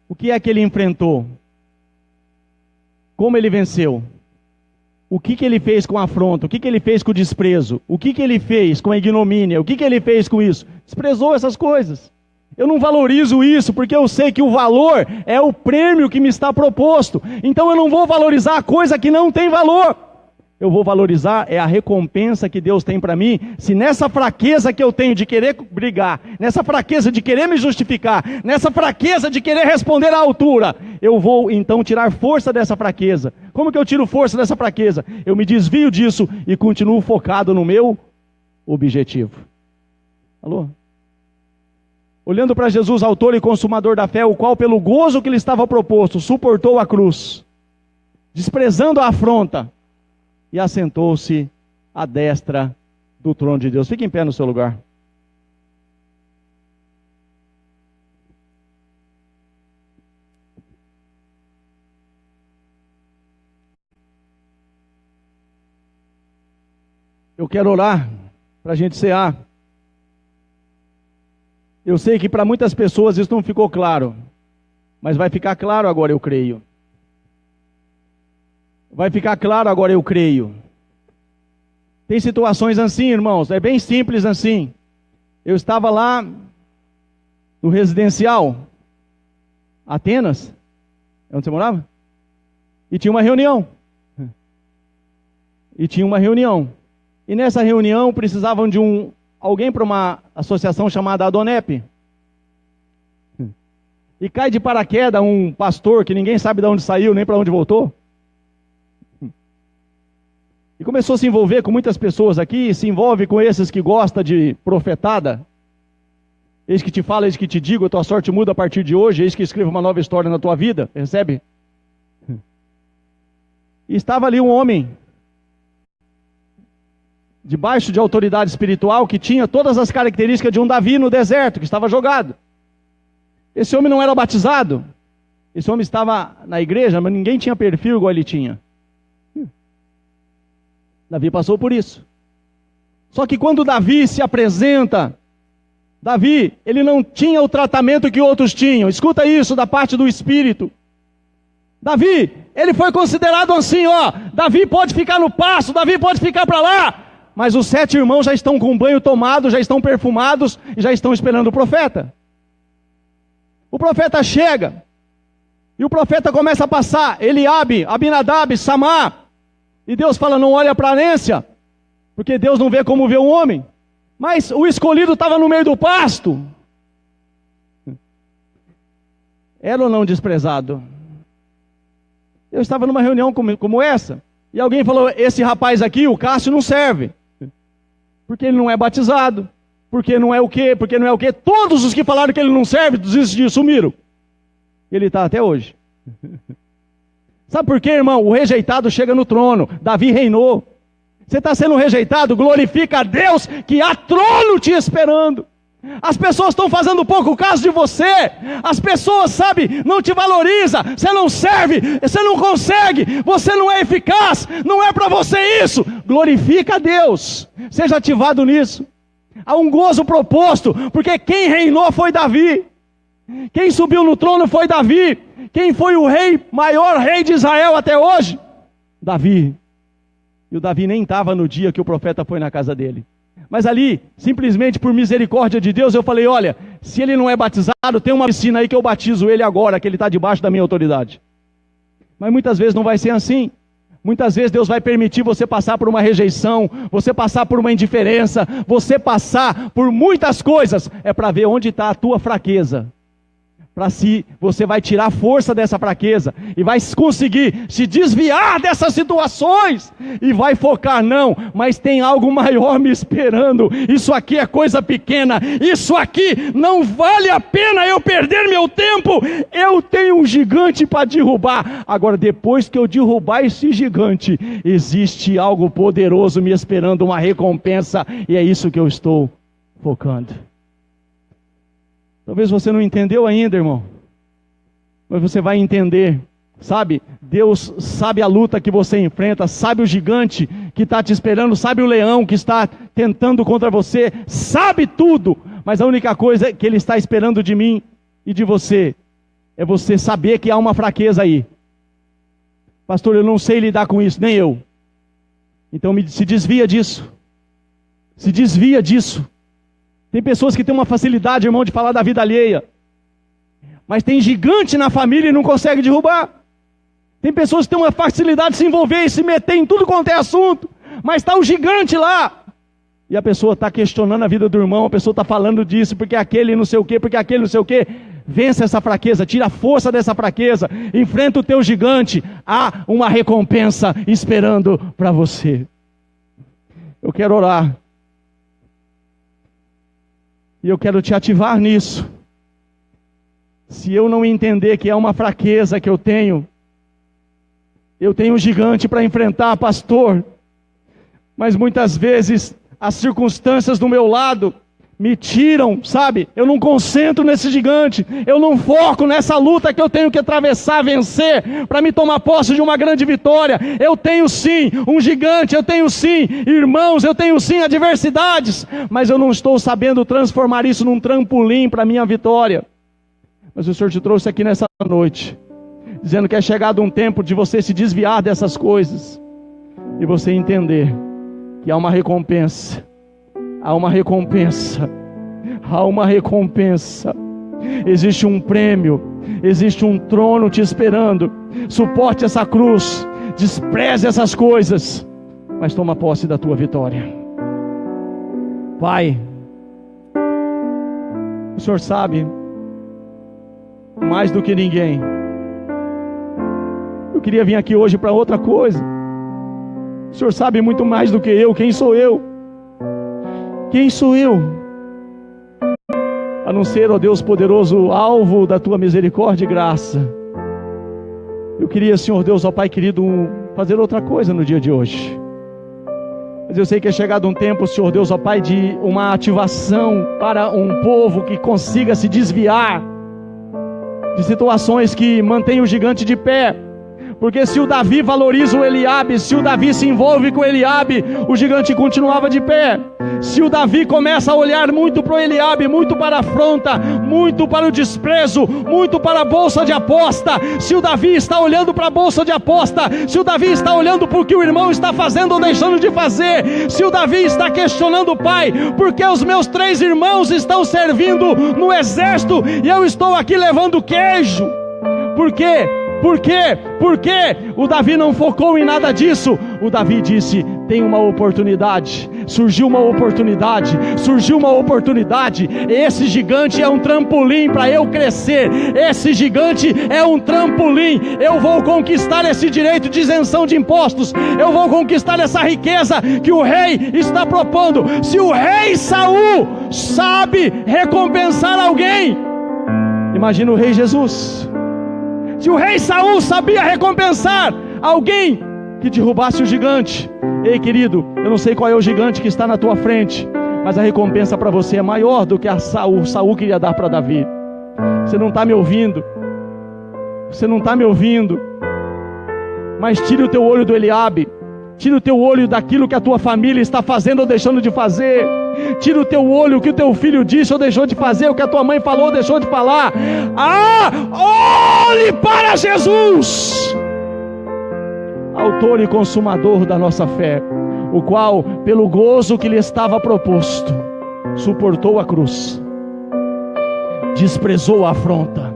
o que é que ele enfrentou? Como ele venceu? O que ele fez com a afronta? O que ele fez com o desprezo? O que ele fez com a ignomínia? O que ele fez com isso? Desprezou essas coisas. Eu não valorizo isso porque eu sei que o valor é o prêmio que me está proposto. Então eu não vou valorizar a coisa que não tem valor. Eu vou valorizar é a recompensa que Deus tem para mim. Se nessa fraqueza que eu tenho de querer brigar, nessa fraqueza de querer me justificar, nessa fraqueza de querer responder à altura, eu vou então tirar força dessa fraqueza. Como que eu tiro força dessa fraqueza? Eu me desvio disso e continuo focado no meu objetivo. Alô? Olhando para Jesus, autor e consumador da fé, o qual pelo gozo que lhe estava proposto, suportou a cruz, desprezando a afronta, e assentou-se à destra do trono de Deus. Fique em pé no seu lugar. Eu quero orar para a gente cear. Eu sei que para muitas pessoas isso não ficou claro, mas vai ficar claro agora, eu creio. Vai ficar claro agora, eu creio. Tem situações assim, irmãos, é bem simples assim. Eu estava lá no residencial, Atenas, é onde você morava? E tinha uma reunião. E nessa reunião precisavam de alguém para uma associação chamada Adonep. E cai de paraquedas um pastor que ninguém sabe de onde saiu, nem para onde voltou. E começou a se envolver com muitas pessoas aqui, se envolve com esses que gostam de profetada. Eis que te fala, eis que te digo, a tua sorte muda a partir de hoje, eis que escreva uma nova história na tua vida, recebe? E estava ali um homem, debaixo de autoridade espiritual, que tinha todas as características de um Davi no deserto, que estava jogado. Esse homem não era batizado, esse homem estava na igreja, mas ninguém tinha perfil igual ele tinha. Davi passou por isso. Só que quando Davi se apresenta, Davi, ele não tinha o tratamento que outros tinham. Escuta isso da parte do Espírito. Davi, ele foi considerado assim, ó. Davi pode ficar no pasto, Davi pode ficar para lá. Mas os 7 irmãos já estão com banho tomado, já estão perfumados e já estão esperando o profeta. O profeta chega e o profeta começa a passar. Eliabe, Abinadab, Samar. E Deus fala, não olha para a aparência, porque Deus não vê como vê um homem. Mas o escolhido estava no meio do pasto. Era ou não desprezado? Eu estava numa reunião como essa, e alguém falou, esse rapaz aqui, o Cássio, não serve. Porque ele não é batizado, porque não é o quê, Todos os que falaram que ele não serve, sumiram. Ele está até hoje. Sabe por quê, irmão? O rejeitado chega no trono. Davi reinou. Você está sendo rejeitado? Glorifica a Deus que há trono te esperando. As pessoas estão fazendo pouco caso de você. As pessoas, sabe, não te valorizam. Você não serve, você não consegue, você não é eficaz. Não é para você isso. Glorifica a Deus. Seja ativado nisso. Há um gozo proposto, porque quem reinou foi Davi. Quem subiu no trono foi Davi. Quem foi o maior rei de Israel até hoje? Davi. E o Davi nem estava no dia que o profeta foi na casa dele. Mas ali, simplesmente por misericórdia de Deus, eu falei, olha, se ele não é batizado, tem uma piscina aí que eu batizo ele agora, que ele está debaixo da minha autoridade. Mas muitas vezes não vai ser assim. Muitas vezes Deus vai permitir você passar por uma rejeição, você passar por uma indiferença, você passar por muitas coisas, é para ver onde está a tua fraqueza. Você vai tirar a força dessa fraqueza e vai conseguir se desviar dessas situações e vai focar, não, mas tem algo maior me esperando. Isso aqui é coisa pequena, isso aqui não vale a pena eu perder meu tempo. Eu tenho um gigante para derrubar. Agora, depois que eu derrubar esse gigante, existe algo poderoso me esperando, uma recompensa, e é isso que eu estou focando. Talvez você não entendeu ainda, irmão, mas você vai entender, sabe? Deus sabe a luta que você enfrenta, sabe o gigante que está te esperando, sabe o leão que está tentando contra você, sabe tudo, mas a única coisa que Ele está esperando de mim e de você, é você saber que há uma fraqueza aí. Pastor, eu não sei lidar com isso, nem eu. Então se desvia disso, se desvia disso. Tem pessoas que têm uma facilidade, irmão, de falar da vida alheia. Mas tem gigante na família e não consegue derrubar. Tem pessoas que têm uma facilidade de se envolver e se meter em tudo quanto é assunto. Mas está o gigante lá. E a pessoa está questionando a vida do irmão, a pessoa está falando disso, porque aquele não sei o quê, porque aquele não sei o quê. Vence essa fraqueza, tira a força dessa fraqueza, enfrenta o teu gigante. Há uma recompensa esperando para você. Eu quero orar. E eu quero te ativar nisso. Se eu não entender que é uma fraqueza que eu tenho um gigante para enfrentar, pastor. Mas muitas vezes as circunstâncias do meu lado me tiram, sabe? Eu não concentro nesse gigante, eu não foco nessa luta que eu tenho que atravessar, vencer, para me tomar posse de uma grande vitória. Eu tenho sim um gigante, eu tenho sim irmãos, eu tenho sim adversidades, mas eu não estou sabendo transformar isso num trampolim para a minha vitória. Mas o Senhor te trouxe aqui nessa noite, dizendo que é chegado um tempo de você se desviar dessas coisas, e você entender que há uma recompensa. Há uma recompensa, há uma recompensa, existe um prêmio, existe um trono te esperando. Suporte essa cruz, despreze essas coisas, mas toma posse da tua vitória. Pai, o Senhor sabe, mais do que ninguém, eu queria vir aqui hoje para outra coisa. O Senhor sabe muito mais do que eu. Quem sou eu? Quem sou eu? A não ser, ó Deus poderoso, alvo da tua misericórdia e graça. Eu queria, Senhor Deus, ó Pai querido, fazer outra coisa no dia de hoje. Mas eu sei que é chegado um tempo, Senhor Deus, ó Pai, de uma ativação para um povo que consiga se desviar de situações que mantêm o gigante de pé. Porque se o Davi valoriza o Eliabe, se o Davi se envolve com o Eliabe, o gigante continuava de pé. Se o Davi começa a olhar muito para o Eliabe, muito para a afronta, muito para o desprezo, muito para a bolsa de aposta, se o Davi está olhando para a bolsa de aposta, se o Davi está olhando para o que o irmão está fazendo ou deixando de fazer, se o Davi está questionando o pai, porque os meus 3 irmãos estão servindo no exército e eu estou aqui levando queijo. Por quê? Por quê? Porque o Davi não focou em nada disso. O Davi disse: tem uma oportunidade, surgiu uma oportunidade, surgiu uma oportunidade. Esse gigante é um trampolim para eu crescer. Esse gigante é um trampolim. Eu vou conquistar esse direito de isenção de impostos. Eu vou conquistar essa riqueza que o rei está propondo. Se o rei Saul sabe recompensar alguém, imagina o rei Jesus. Se o rei Saul sabia recompensar alguém que derrubasse o gigante. Ei, querido, eu não sei qual é o gigante que está na tua frente, mas a recompensa para você é maior do que a Saul queria dar para Davi. Você não está me ouvindo. Você não está me ouvindo. Mas tire o teu olho do Eliabe. Tira o teu olho daquilo que a tua família está fazendo ou deixando de fazer. Tira o teu olho o que o teu filho disse ou deixou de fazer, o que a tua mãe falou ou deixou de falar. Olhe para Jesus, autor e consumador da nossa fé, o qual, pelo gozo que lhe estava proposto, suportou a cruz, desprezou a afronta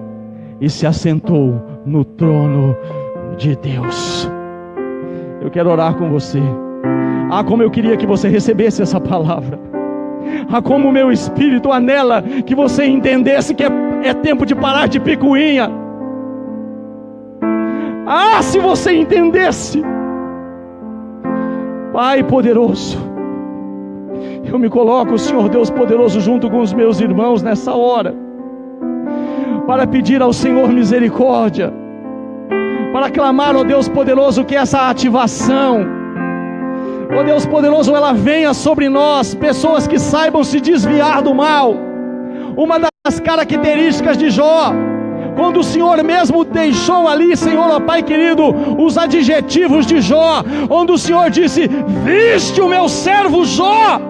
e se assentou no trono de Deus. Eu quero orar com você. Como eu queria que você recebesse essa palavra. Como o meu espírito anela que você entendesse que É tempo de parar de picuinha. Ah, se você entendesse. Pai poderoso, eu me coloco, Senhor Deus poderoso, junto com os meus irmãos nessa hora, para pedir ao Senhor misericórdia, para clamar, ó Deus poderoso, que essa ativação, ó Deus poderoso, ela venha sobre nós, pessoas que saibam se desviar do mal. Uma das características de Jó, quando o Senhor mesmo deixou ali, Senhor, ó Pai querido, os adjetivos de Jó, onde o Senhor disse: viste o meu servo Jó,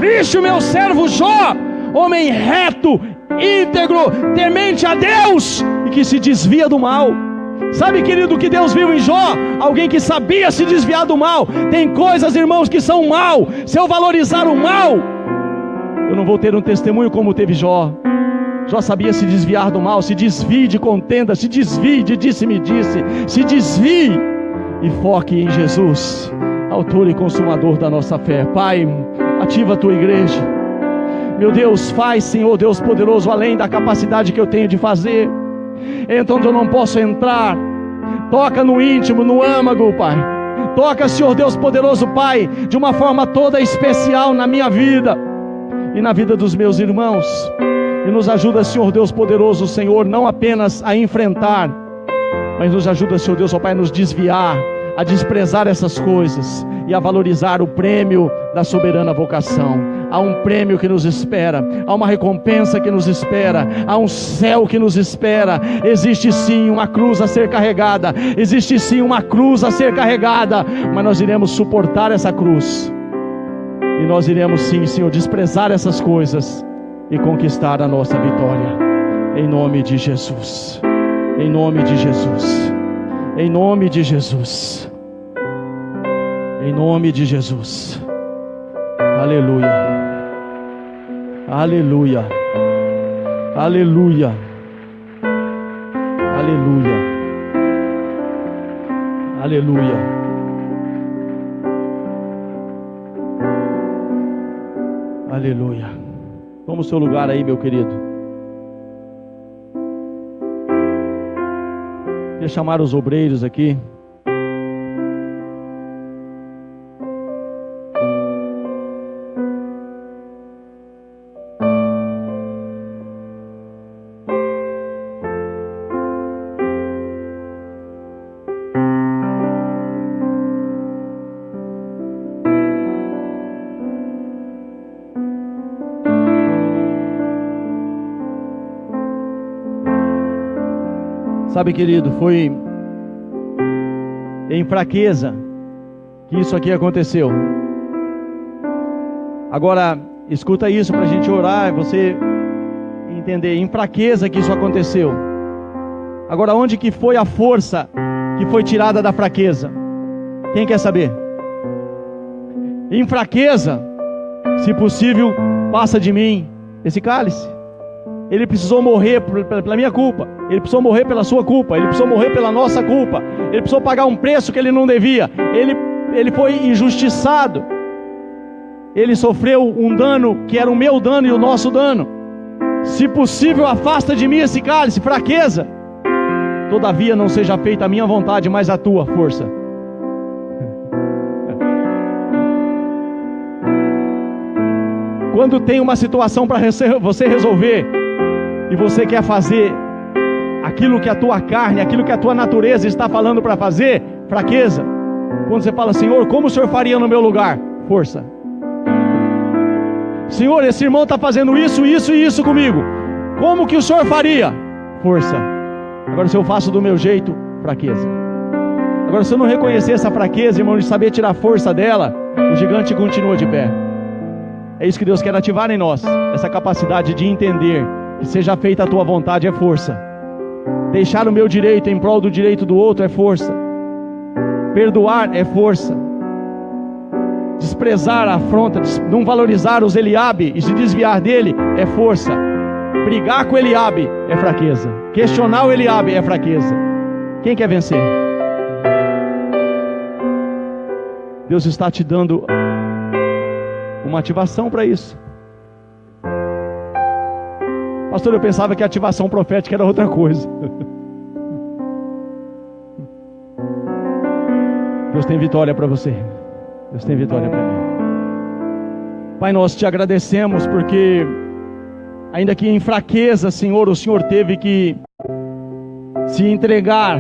viste o meu servo Jó, homem reto, íntegro, temente a Deus, e que se desvia do mal. Sabe, querido, que Deus viu em Jó? Alguém que sabia se desviar do mal. Tem coisas, irmãos, que são mal. Se eu valorizar o mal, eu não vou ter um testemunho como teve Jó. Jó sabia se desviar do mal. Se desvie de contenda, se desvie de disse-me-disse, se desvie e foque em Jesus, autor e consumador da nossa fé. Pai, ativa a tua igreja. Meu Deus, faz, Senhor Deus poderoso, além da capacidade que eu tenho de fazer. Entra onde eu não posso entrar. Toca no íntimo, no âmago, Pai. Toca, Senhor Deus poderoso, Pai, de uma forma toda especial na minha vida e na vida dos meus irmãos. E nos ajuda, Senhor Deus poderoso, Senhor, não apenas a enfrentar, mas nos ajuda, Senhor Deus, ó Pai, a nos desviar, a desprezar essas coisas e a valorizar o prêmio da soberana vocação. Há um prêmio que nos espera, há uma recompensa que nos espera, há um céu que nos espera. Existe sim uma cruz a ser carregada, existe sim uma cruz a ser carregada, mas nós iremos suportar essa cruz, e nós iremos sim, Senhor, desprezar essas coisas e conquistar a nossa vitória, em nome de Jesus, em nome de Jesus, em nome de Jesus, em nome de Jesus. Aleluia, aleluia, aleluia, aleluia, aleluia. Aleluia. Toma o seu lugar aí, meu querido. Queria chamar os obreiros aqui. Sabe, querido, foi em fraqueza que isso aqui aconteceu. Agora, escuta isso para a gente orar e você entender. Em fraqueza que isso aconteceu. Agora, onde que foi a força que foi tirada da fraqueza? Quem quer saber? Em fraqueza, se possível, passa de mim esse cálice. Ele precisou morrer pela minha culpa. Ele precisou morrer pela sua culpa. Ele precisou morrer pela nossa culpa. Ele precisou pagar um preço que ele não devia. Ele foi injustiçado. Ele sofreu um dano que era o meu dano e o nosso dano. Se possível, afasta de mim esse cálice. Fraqueza. Todavia não seja feita a minha vontade, mas a tua força. Quando tem uma situação para você resolver, e você quer fazer aquilo que a tua carne, aquilo que a tua natureza está falando para fazer, fraqueza. Quando você fala: Senhor, como o Senhor faria no meu lugar? Força. Senhor, esse irmão está fazendo isso, isso e isso comigo. Como que o Senhor faria? Força. Agora, se eu faço do meu jeito, fraqueza. Agora, se eu não reconhecer essa fraqueza, irmão, de saber tirar força dela, o gigante continua de pé. É isso que Deus quer ativar em nós, essa capacidade de entender que seja feita a tua vontade é força. Deixar o meu direito em prol do direito do outro é força. Perdoar é força. Desprezar a afronta, não valorizar os Eliabe e se desviar dele é força. Brigar com Eliabe é fraqueza. Questionar o Eliabe é fraqueza. Quem quer vencer? Deus está te dando uma ativação para isso. Pastor, eu pensava que a ativação profética era outra coisa. Deus tem vitória para você. Deus tem vitória para mim. Pai, nós te agradecemos porque, ainda que em fraqueza, Senhor, o Senhor teve que se entregar,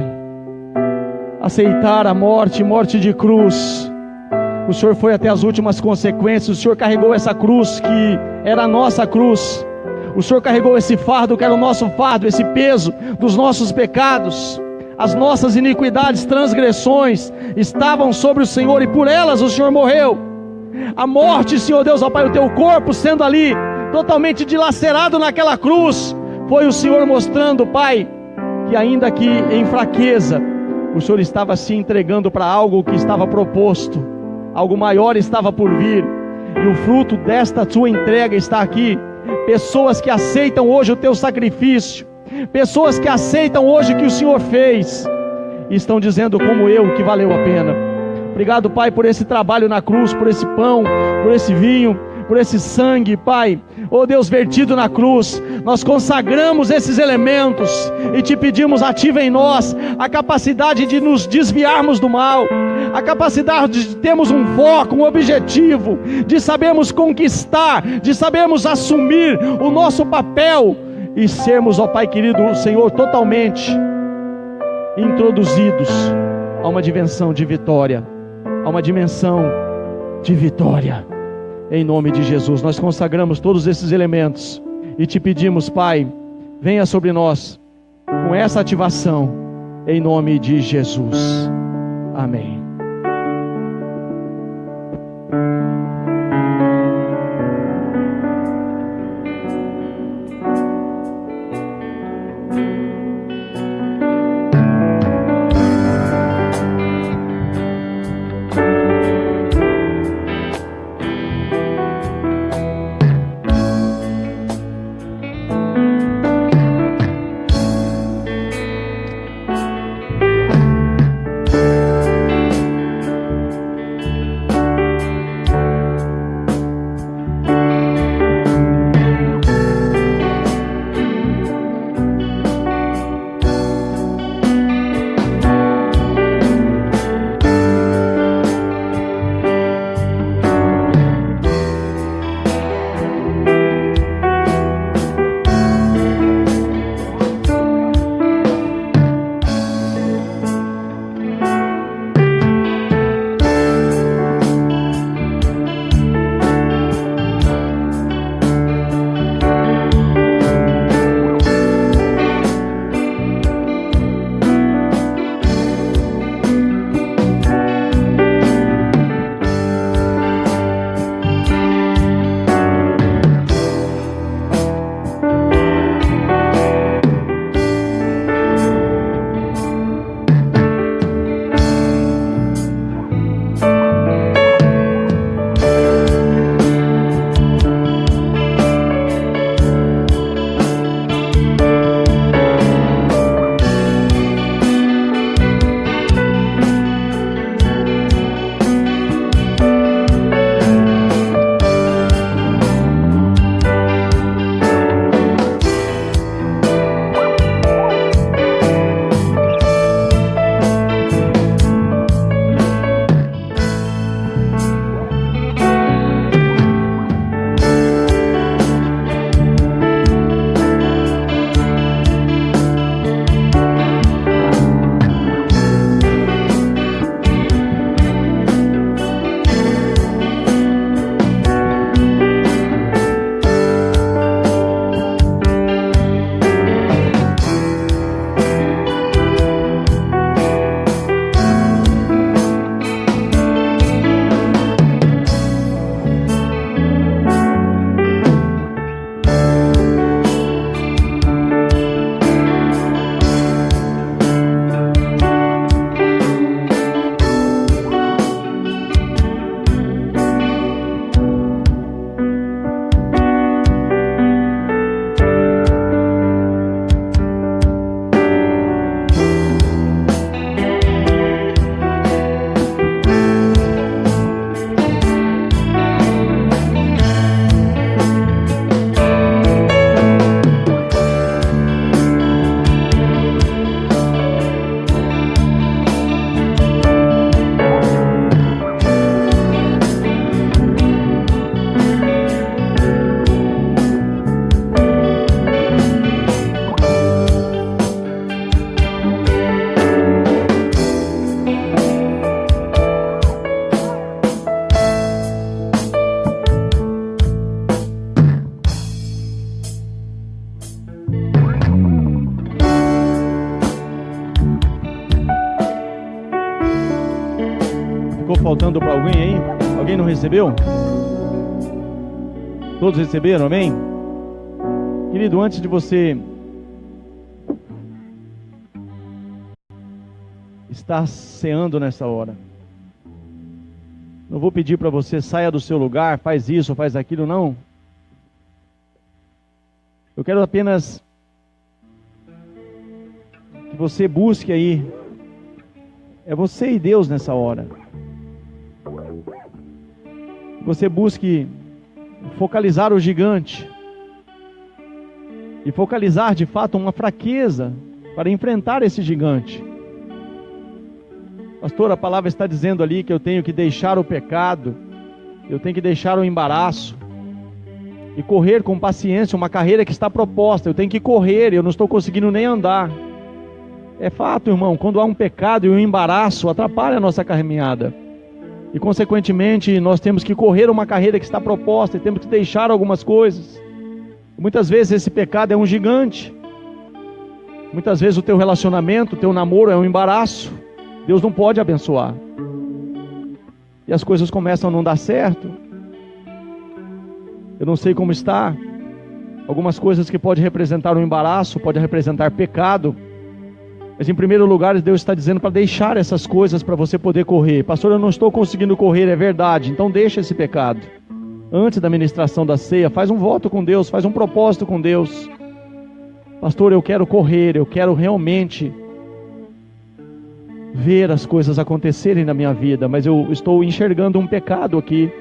aceitar a morte, morte de cruz. O Senhor foi até as últimas consequências. O Senhor carregou essa cruz que era a nossa cruz. O Senhor carregou esse fardo que era o nosso fardo, esse peso dos nossos pecados. As nossas iniquidades, transgressões estavam sobre o Senhor e por elas o Senhor morreu. A morte, Senhor Deus, ó Pai, o teu corpo sendo ali totalmente dilacerado naquela cruz, foi o Senhor mostrando, Pai, que ainda que em fraqueza, o Senhor estava se entregando para algo que estava proposto, algo maior estava por vir, e o fruto desta tua entrega está aqui. Pessoas que aceitam hoje o teu sacrifício, pessoas que aceitam hoje o que o Senhor fez, e estão dizendo como eu que valeu a pena. Obrigado, Pai, por esse trabalho na cruz, por esse pão, por esse vinho, por esse sangue, Pai, oh Deus, vertido na cruz. Nós consagramos esses elementos e te pedimos, ativa em nós a capacidade de nos desviarmos do mal, a capacidade de termos um foco, um objetivo, de sabermos conquistar, de sabermos assumir o nosso papel e sermos, ó Pai querido, Senhor, totalmente introduzidos a uma dimensão de vitória, a uma dimensão de vitória. Em nome de Jesus, nós consagramos todos esses elementos e te pedimos, Pai, venha sobre nós com essa ativação, em nome de Jesus. Amém. faltando para alguém aí? Alguém não recebeu? Todos receberam, amém? Querido, antes de você estar ceando nessa hora, não vou pedir para você saia do seu lugar, faz isso, faz aquilo, não. Eu quero apenas que você busque aí, é você e Deus nessa hora. Você busque focalizar o gigante e focalizar de fato uma fraqueza para enfrentar esse gigante. Pastor, a palavra está dizendo ali que eu tenho que deixar o pecado, eu tenho que deixar o embaraço e correr com paciência uma carreira que está proposta. Eu tenho que correr, eu não estou conseguindo nem andar. É fato, irmão, quando há um pecado e um embaraço, atrapalha a nossa caminhada. E consequentemente nós temos que correr uma carreira que está proposta e temos que deixar algumas coisas. Muitas vezes esse pecado é um gigante. Muitas vezes o teu relacionamento, o teu namoro é um embaraço. Deus não pode abençoar. E as coisas começam a não dar certo. Eu não sei como está. Algumas coisas que podem representar um embaraço, pode representar pecado. Mas em primeiro lugar, Deus está dizendo para deixar essas coisas para você poder correr. Pastor, eu não estou conseguindo correr, é verdade. Então deixa esse pecado. Antes da ministração da ceia, faz um voto com Deus, faz um propósito com Deus. Pastor, eu quero correr, eu quero realmente ver as coisas acontecerem na minha vida, mas eu estou enxergando um pecado aqui.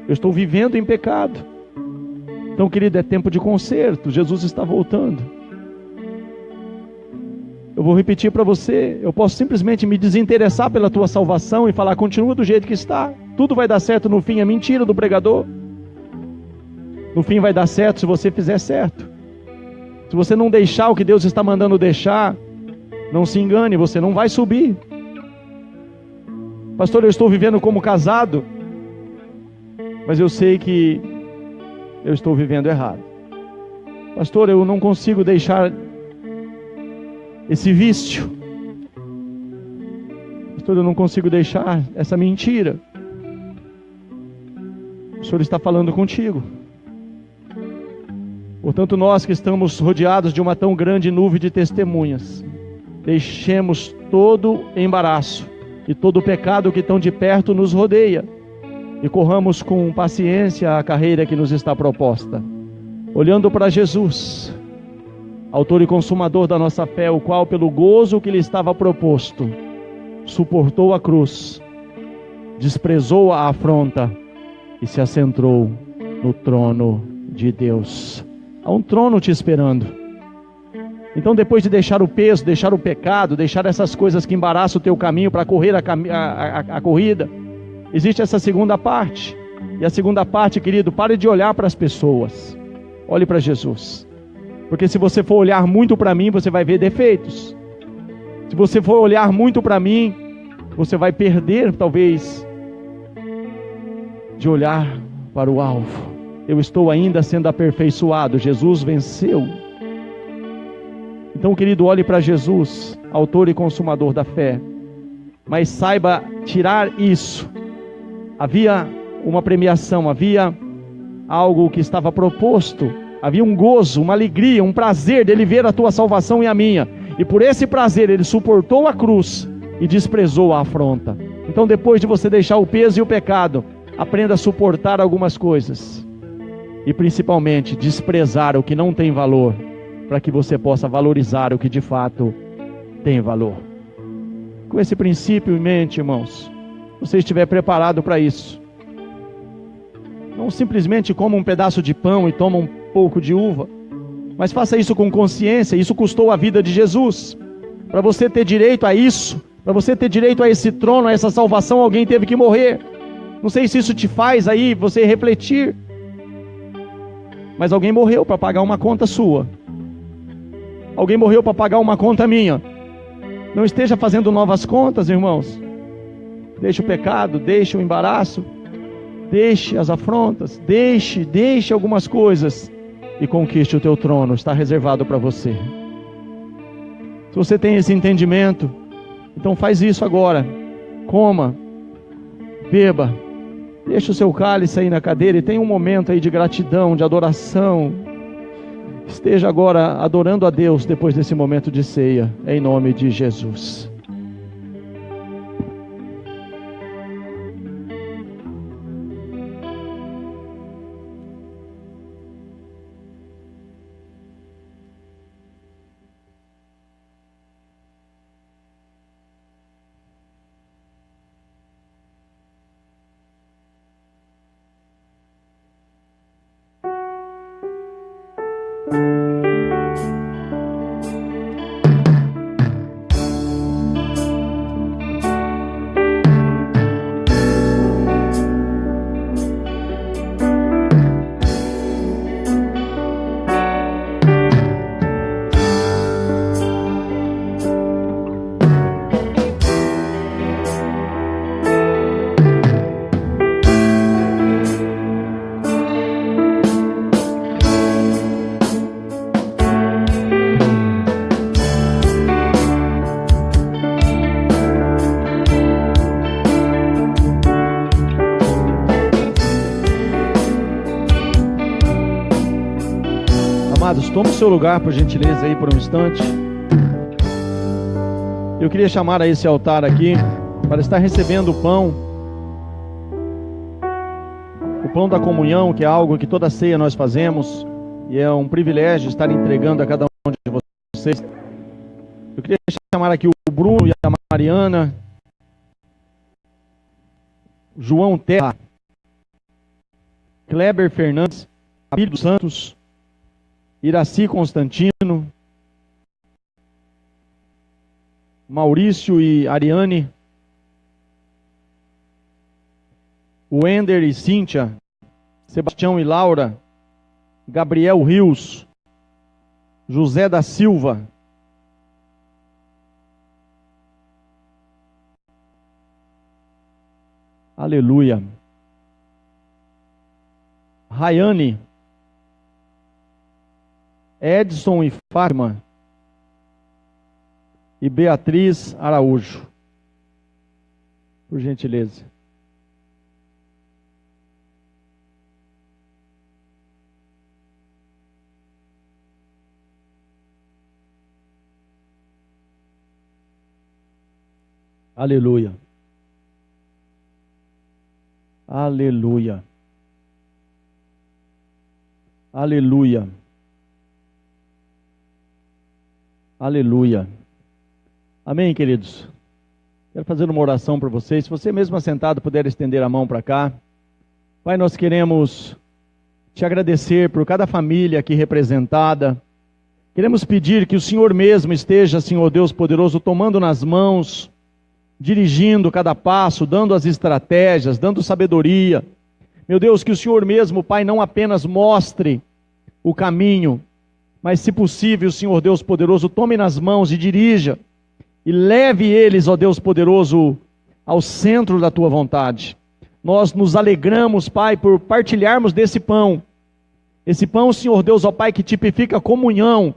Eu estou vivendo em pecado. Então, querido, é tempo de conserto. Jesus está voltando. Eu vou repetir para você, eu posso simplesmente me desinteressar pela tua salvação e falar, continua do jeito que está, tudo vai dar certo no fim. É mentira do pregador. No fim vai dar certo se você fizer certo. Se você não deixar o que Deus está mandando deixar, não se engane, você não vai subir. Pastor, eu estou vivendo como casado, mas eu sei que eu estou vivendo errado. Pastor, eu não consigo deixar esse vício. Pastor, eu não consigo deixar essa mentira. O Senhor está falando contigo. Portanto, nós que estamos rodeados de uma tão grande nuvem de testemunhas, deixemos todo embaraço e todo pecado que tão de perto nos rodeia e corramos com paciência a carreira que nos está proposta, olhando para Jesus, autor e consumador da nossa fé, o qual pelo gozo que lhe estava proposto, suportou a cruz, desprezou a afronta e se assentou no trono de Deus. Há um trono te esperando. Então, depois de deixar o peso, deixar o pecado, deixar essas coisas que embaraçam o teu caminho para correr a corrida, existe essa segunda parte. E a segunda parte, querido, pare de olhar para as pessoas, olhe para Jesus. Porque se você for olhar muito para mim, você vai ver defeitos. Se você for olhar muito para mim, você vai perder, talvez, de olhar para o alvo. Eu estou ainda sendo aperfeiçoado. Jesus venceu. Então, querido, olhe para Jesus, autor e consumador da fé. Mas saiba tirar isso. Havia uma premiação, havia algo que estava proposto. Havia um gozo, uma alegria, um prazer dele ver a tua salvação e a minha. E por esse prazer ele suportou a cruz e desprezou a afronta. Então, depois de você deixar o peso e o pecado, aprenda a suportar algumas coisas. E principalmente desprezar o que não tem valor, para que você possa valorizar o que de fato tem valor. Com esse princípio em mente, irmãos, se você estiver preparado para isso, não simplesmente coma um pedaço de pão e toma um pouco de uva, mas faça isso com consciência. Isso custou a vida de Jesus. Para você ter direito a isso, para você ter direito a esse trono, a essa salvação, alguém teve que morrer. Não sei se isso te faz aí você refletir, mas alguém morreu para pagar uma conta sua. Alguém morreu para pagar uma conta minha. Não esteja fazendo novas contas, irmãos. Deixe o pecado, deixe o embaraço, deixe as afrontas, deixe algumas coisas e conquiste o teu trono. Está reservado para você. Se você tem esse entendimento, então faz isso agora. Coma Beba. Deixa o seu cálice aí na cadeira e tenha um momento aí de gratidão, de adoração. Esteja agora adorando a Deus depois desse momento de ceia, em nome de Jesus. Amados, tome o seu lugar, por gentileza, aí por um instante. Eu queria chamar a esse altar aqui, para estar recebendo o pão da comunhão, que é algo que toda ceia nós fazemos, e é um privilégio estar entregando a cada um de vocês. Eu queria chamar aqui o Bruno e a Mariana, João Terra, Kleber Fernandes, Abílio dos Santos, Iraci Constantino, Maurício e Ariane, Wender e Cíntia, Sebastião e Laura, Gabriel Rios, José da Silva, aleluia, Rayane, Edson e Fátima e Beatriz Araújo, por gentileza. Aleluia. Aleluia. Aleluia. Aleluia. Amém, queridos? Quero fazer uma oração para vocês. Se você mesmo assentado puder estender a mão para cá. Pai, nós queremos te agradecer por cada família aqui representada. Queremos pedir que o Senhor mesmo esteja, Senhor Deus poderoso, tomando nas mãos, dirigindo cada passo, dando as estratégias, dando sabedoria. Meu Deus, que o Senhor mesmo, Pai, não apenas mostre o caminho, mas se possível, Senhor Deus poderoso, tome nas mãos e dirija, e leve eles, ó Deus poderoso, ao centro da tua vontade. Nós nos alegramos, Pai, por partilharmos desse pão. Esse pão, Senhor Deus, ó Pai, que tipifica a comunhão.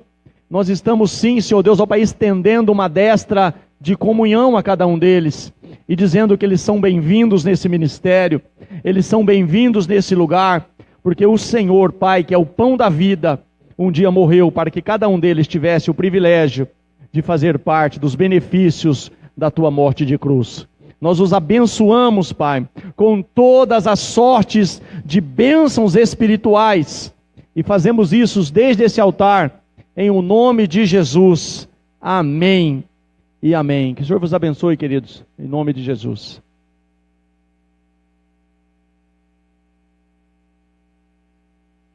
Nós estamos sim, Senhor Deus, ó Pai, estendendo uma destra de comunhão a cada um deles, e dizendo que eles são bem-vindos nesse ministério, eles são bem-vindos nesse lugar, porque o Senhor, Pai, que é o pão da vida, um dia morreu para que cada um deles tivesse o privilégio de fazer parte dos benefícios da tua morte de cruz. Nós os abençoamos, Pai, com todas as sortes de bênçãos espirituais, e fazemos isso desde esse altar, em o nome de Jesus. Amém e amém. Que o Senhor vos abençoe, queridos, em nome de Jesus.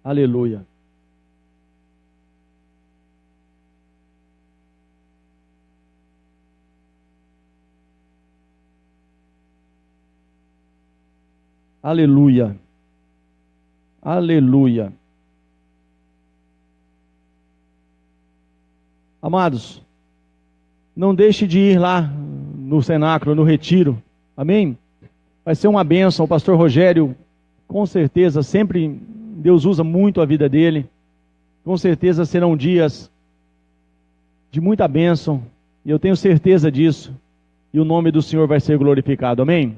Aleluia. Aleluia. Aleluia. Amados, não deixe de ir lá no cenáculo, no retiro. Amém? Vai ser uma bênção. O pastor Rogério, com certeza, sempre Deus usa muito a vida dele. Com certeza serão dias de muita bênção. E eu tenho certeza disso. E o nome do Senhor vai ser glorificado. Amém?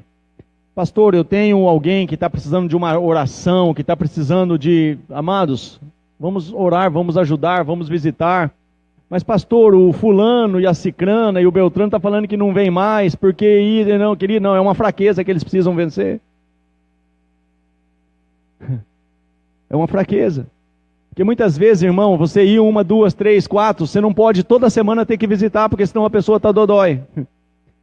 pastor, eu tenho alguém que está precisando de uma oração, que está precisando de... Amados, vamos orar, vamos ajudar, vamos visitar. Mas pastor, o fulano e a cicrana e o beltrano está falando que não vem mais, porque não, querido, não, é uma fraqueza que eles precisam vencer. É uma fraqueza. Porque muitas vezes, irmão, você ir 1, 2, 3, 4, você não pode toda semana ter que visitar, porque senão a pessoa está dodói.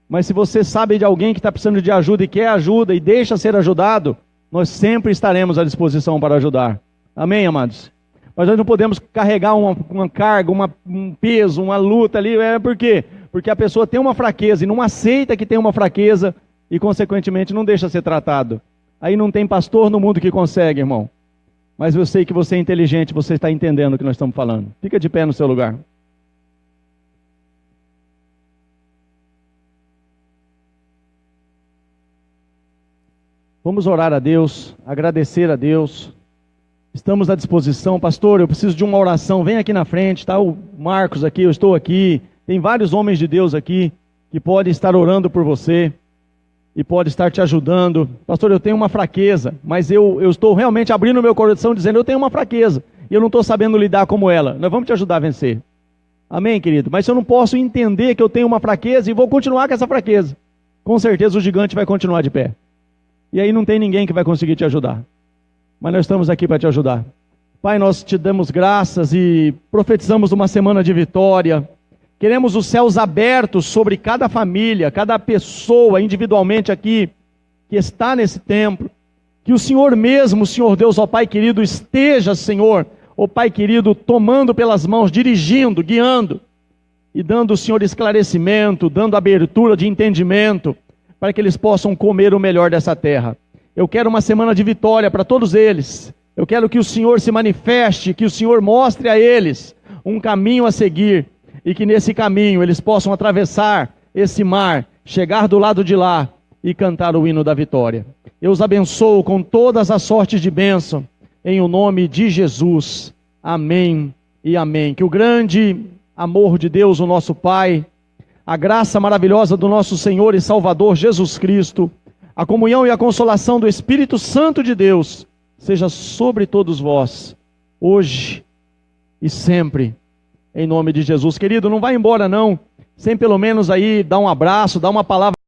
Mas se você sabe de alguém que está precisando de ajuda e quer ajuda e deixa ser ajudado, nós sempre estaremos à disposição para ajudar. Amém, amados? Mas nós não podemos carregar uma carga, um peso, uma luta ali. Por quê? Porque a pessoa tem uma fraqueza e não aceita que tem uma fraqueza e, consequentemente, não deixa ser tratado. Aí não tem pastor no mundo que consegue, irmão. Mas eu sei que você é inteligente, você está entendendo o que nós estamos falando. Fica de pé no seu lugar. Vamos orar a Deus, agradecer a Deus. Estamos à disposição. Pastor, eu preciso de uma oração. Vem aqui na frente, está o Marcos aqui, eu estou aqui. Tem vários homens de Deus aqui que podem estar orando por você e podem estar te ajudando. Pastor, eu tenho uma fraqueza, mas eu estou realmente abrindo meu coração dizendo, eu tenho uma fraqueza e eu não estou sabendo lidar com ela. Nós vamos te ajudar a vencer. Amém, querido? Mas se eu não posso entender que eu tenho uma fraqueza e vou continuar com essa fraqueza, com certeza o gigante vai continuar de pé. E aí não tem ninguém que vai conseguir te ajudar. Mas nós estamos aqui para te ajudar. Pai, nós te damos graças e profetizamos uma semana de vitória. Queremos os céus abertos sobre cada família, cada pessoa individualmente aqui que está nesse templo. Que o Senhor mesmo, o Senhor Deus, ó Pai querido, esteja, Senhor, ó Pai querido, tomando pelas mãos, dirigindo, guiando e dando, o Senhor, esclarecimento, dando abertura de entendimento, para que eles possam comer o melhor dessa terra. Eu quero uma semana de vitória para todos eles. Eu quero que o Senhor se manifeste, que o Senhor mostre a eles um caminho a seguir, e que nesse caminho eles possam atravessar esse mar, chegar do lado de lá e cantar o hino da vitória. Eu os abençoo com todas as sortes de bênção, em o nome de Jesus. Amém e amém. Que o grande amor de Deus, o nosso Pai, a graça maravilhosa do nosso Senhor e Salvador Jesus Cristo, a comunhão e a consolação do Espírito Santo de Deus, seja sobre todos vós, hoje e sempre, em nome de Jesus. Querido, não vai embora não, sem pelo menos aí dar um abraço, dar uma palavra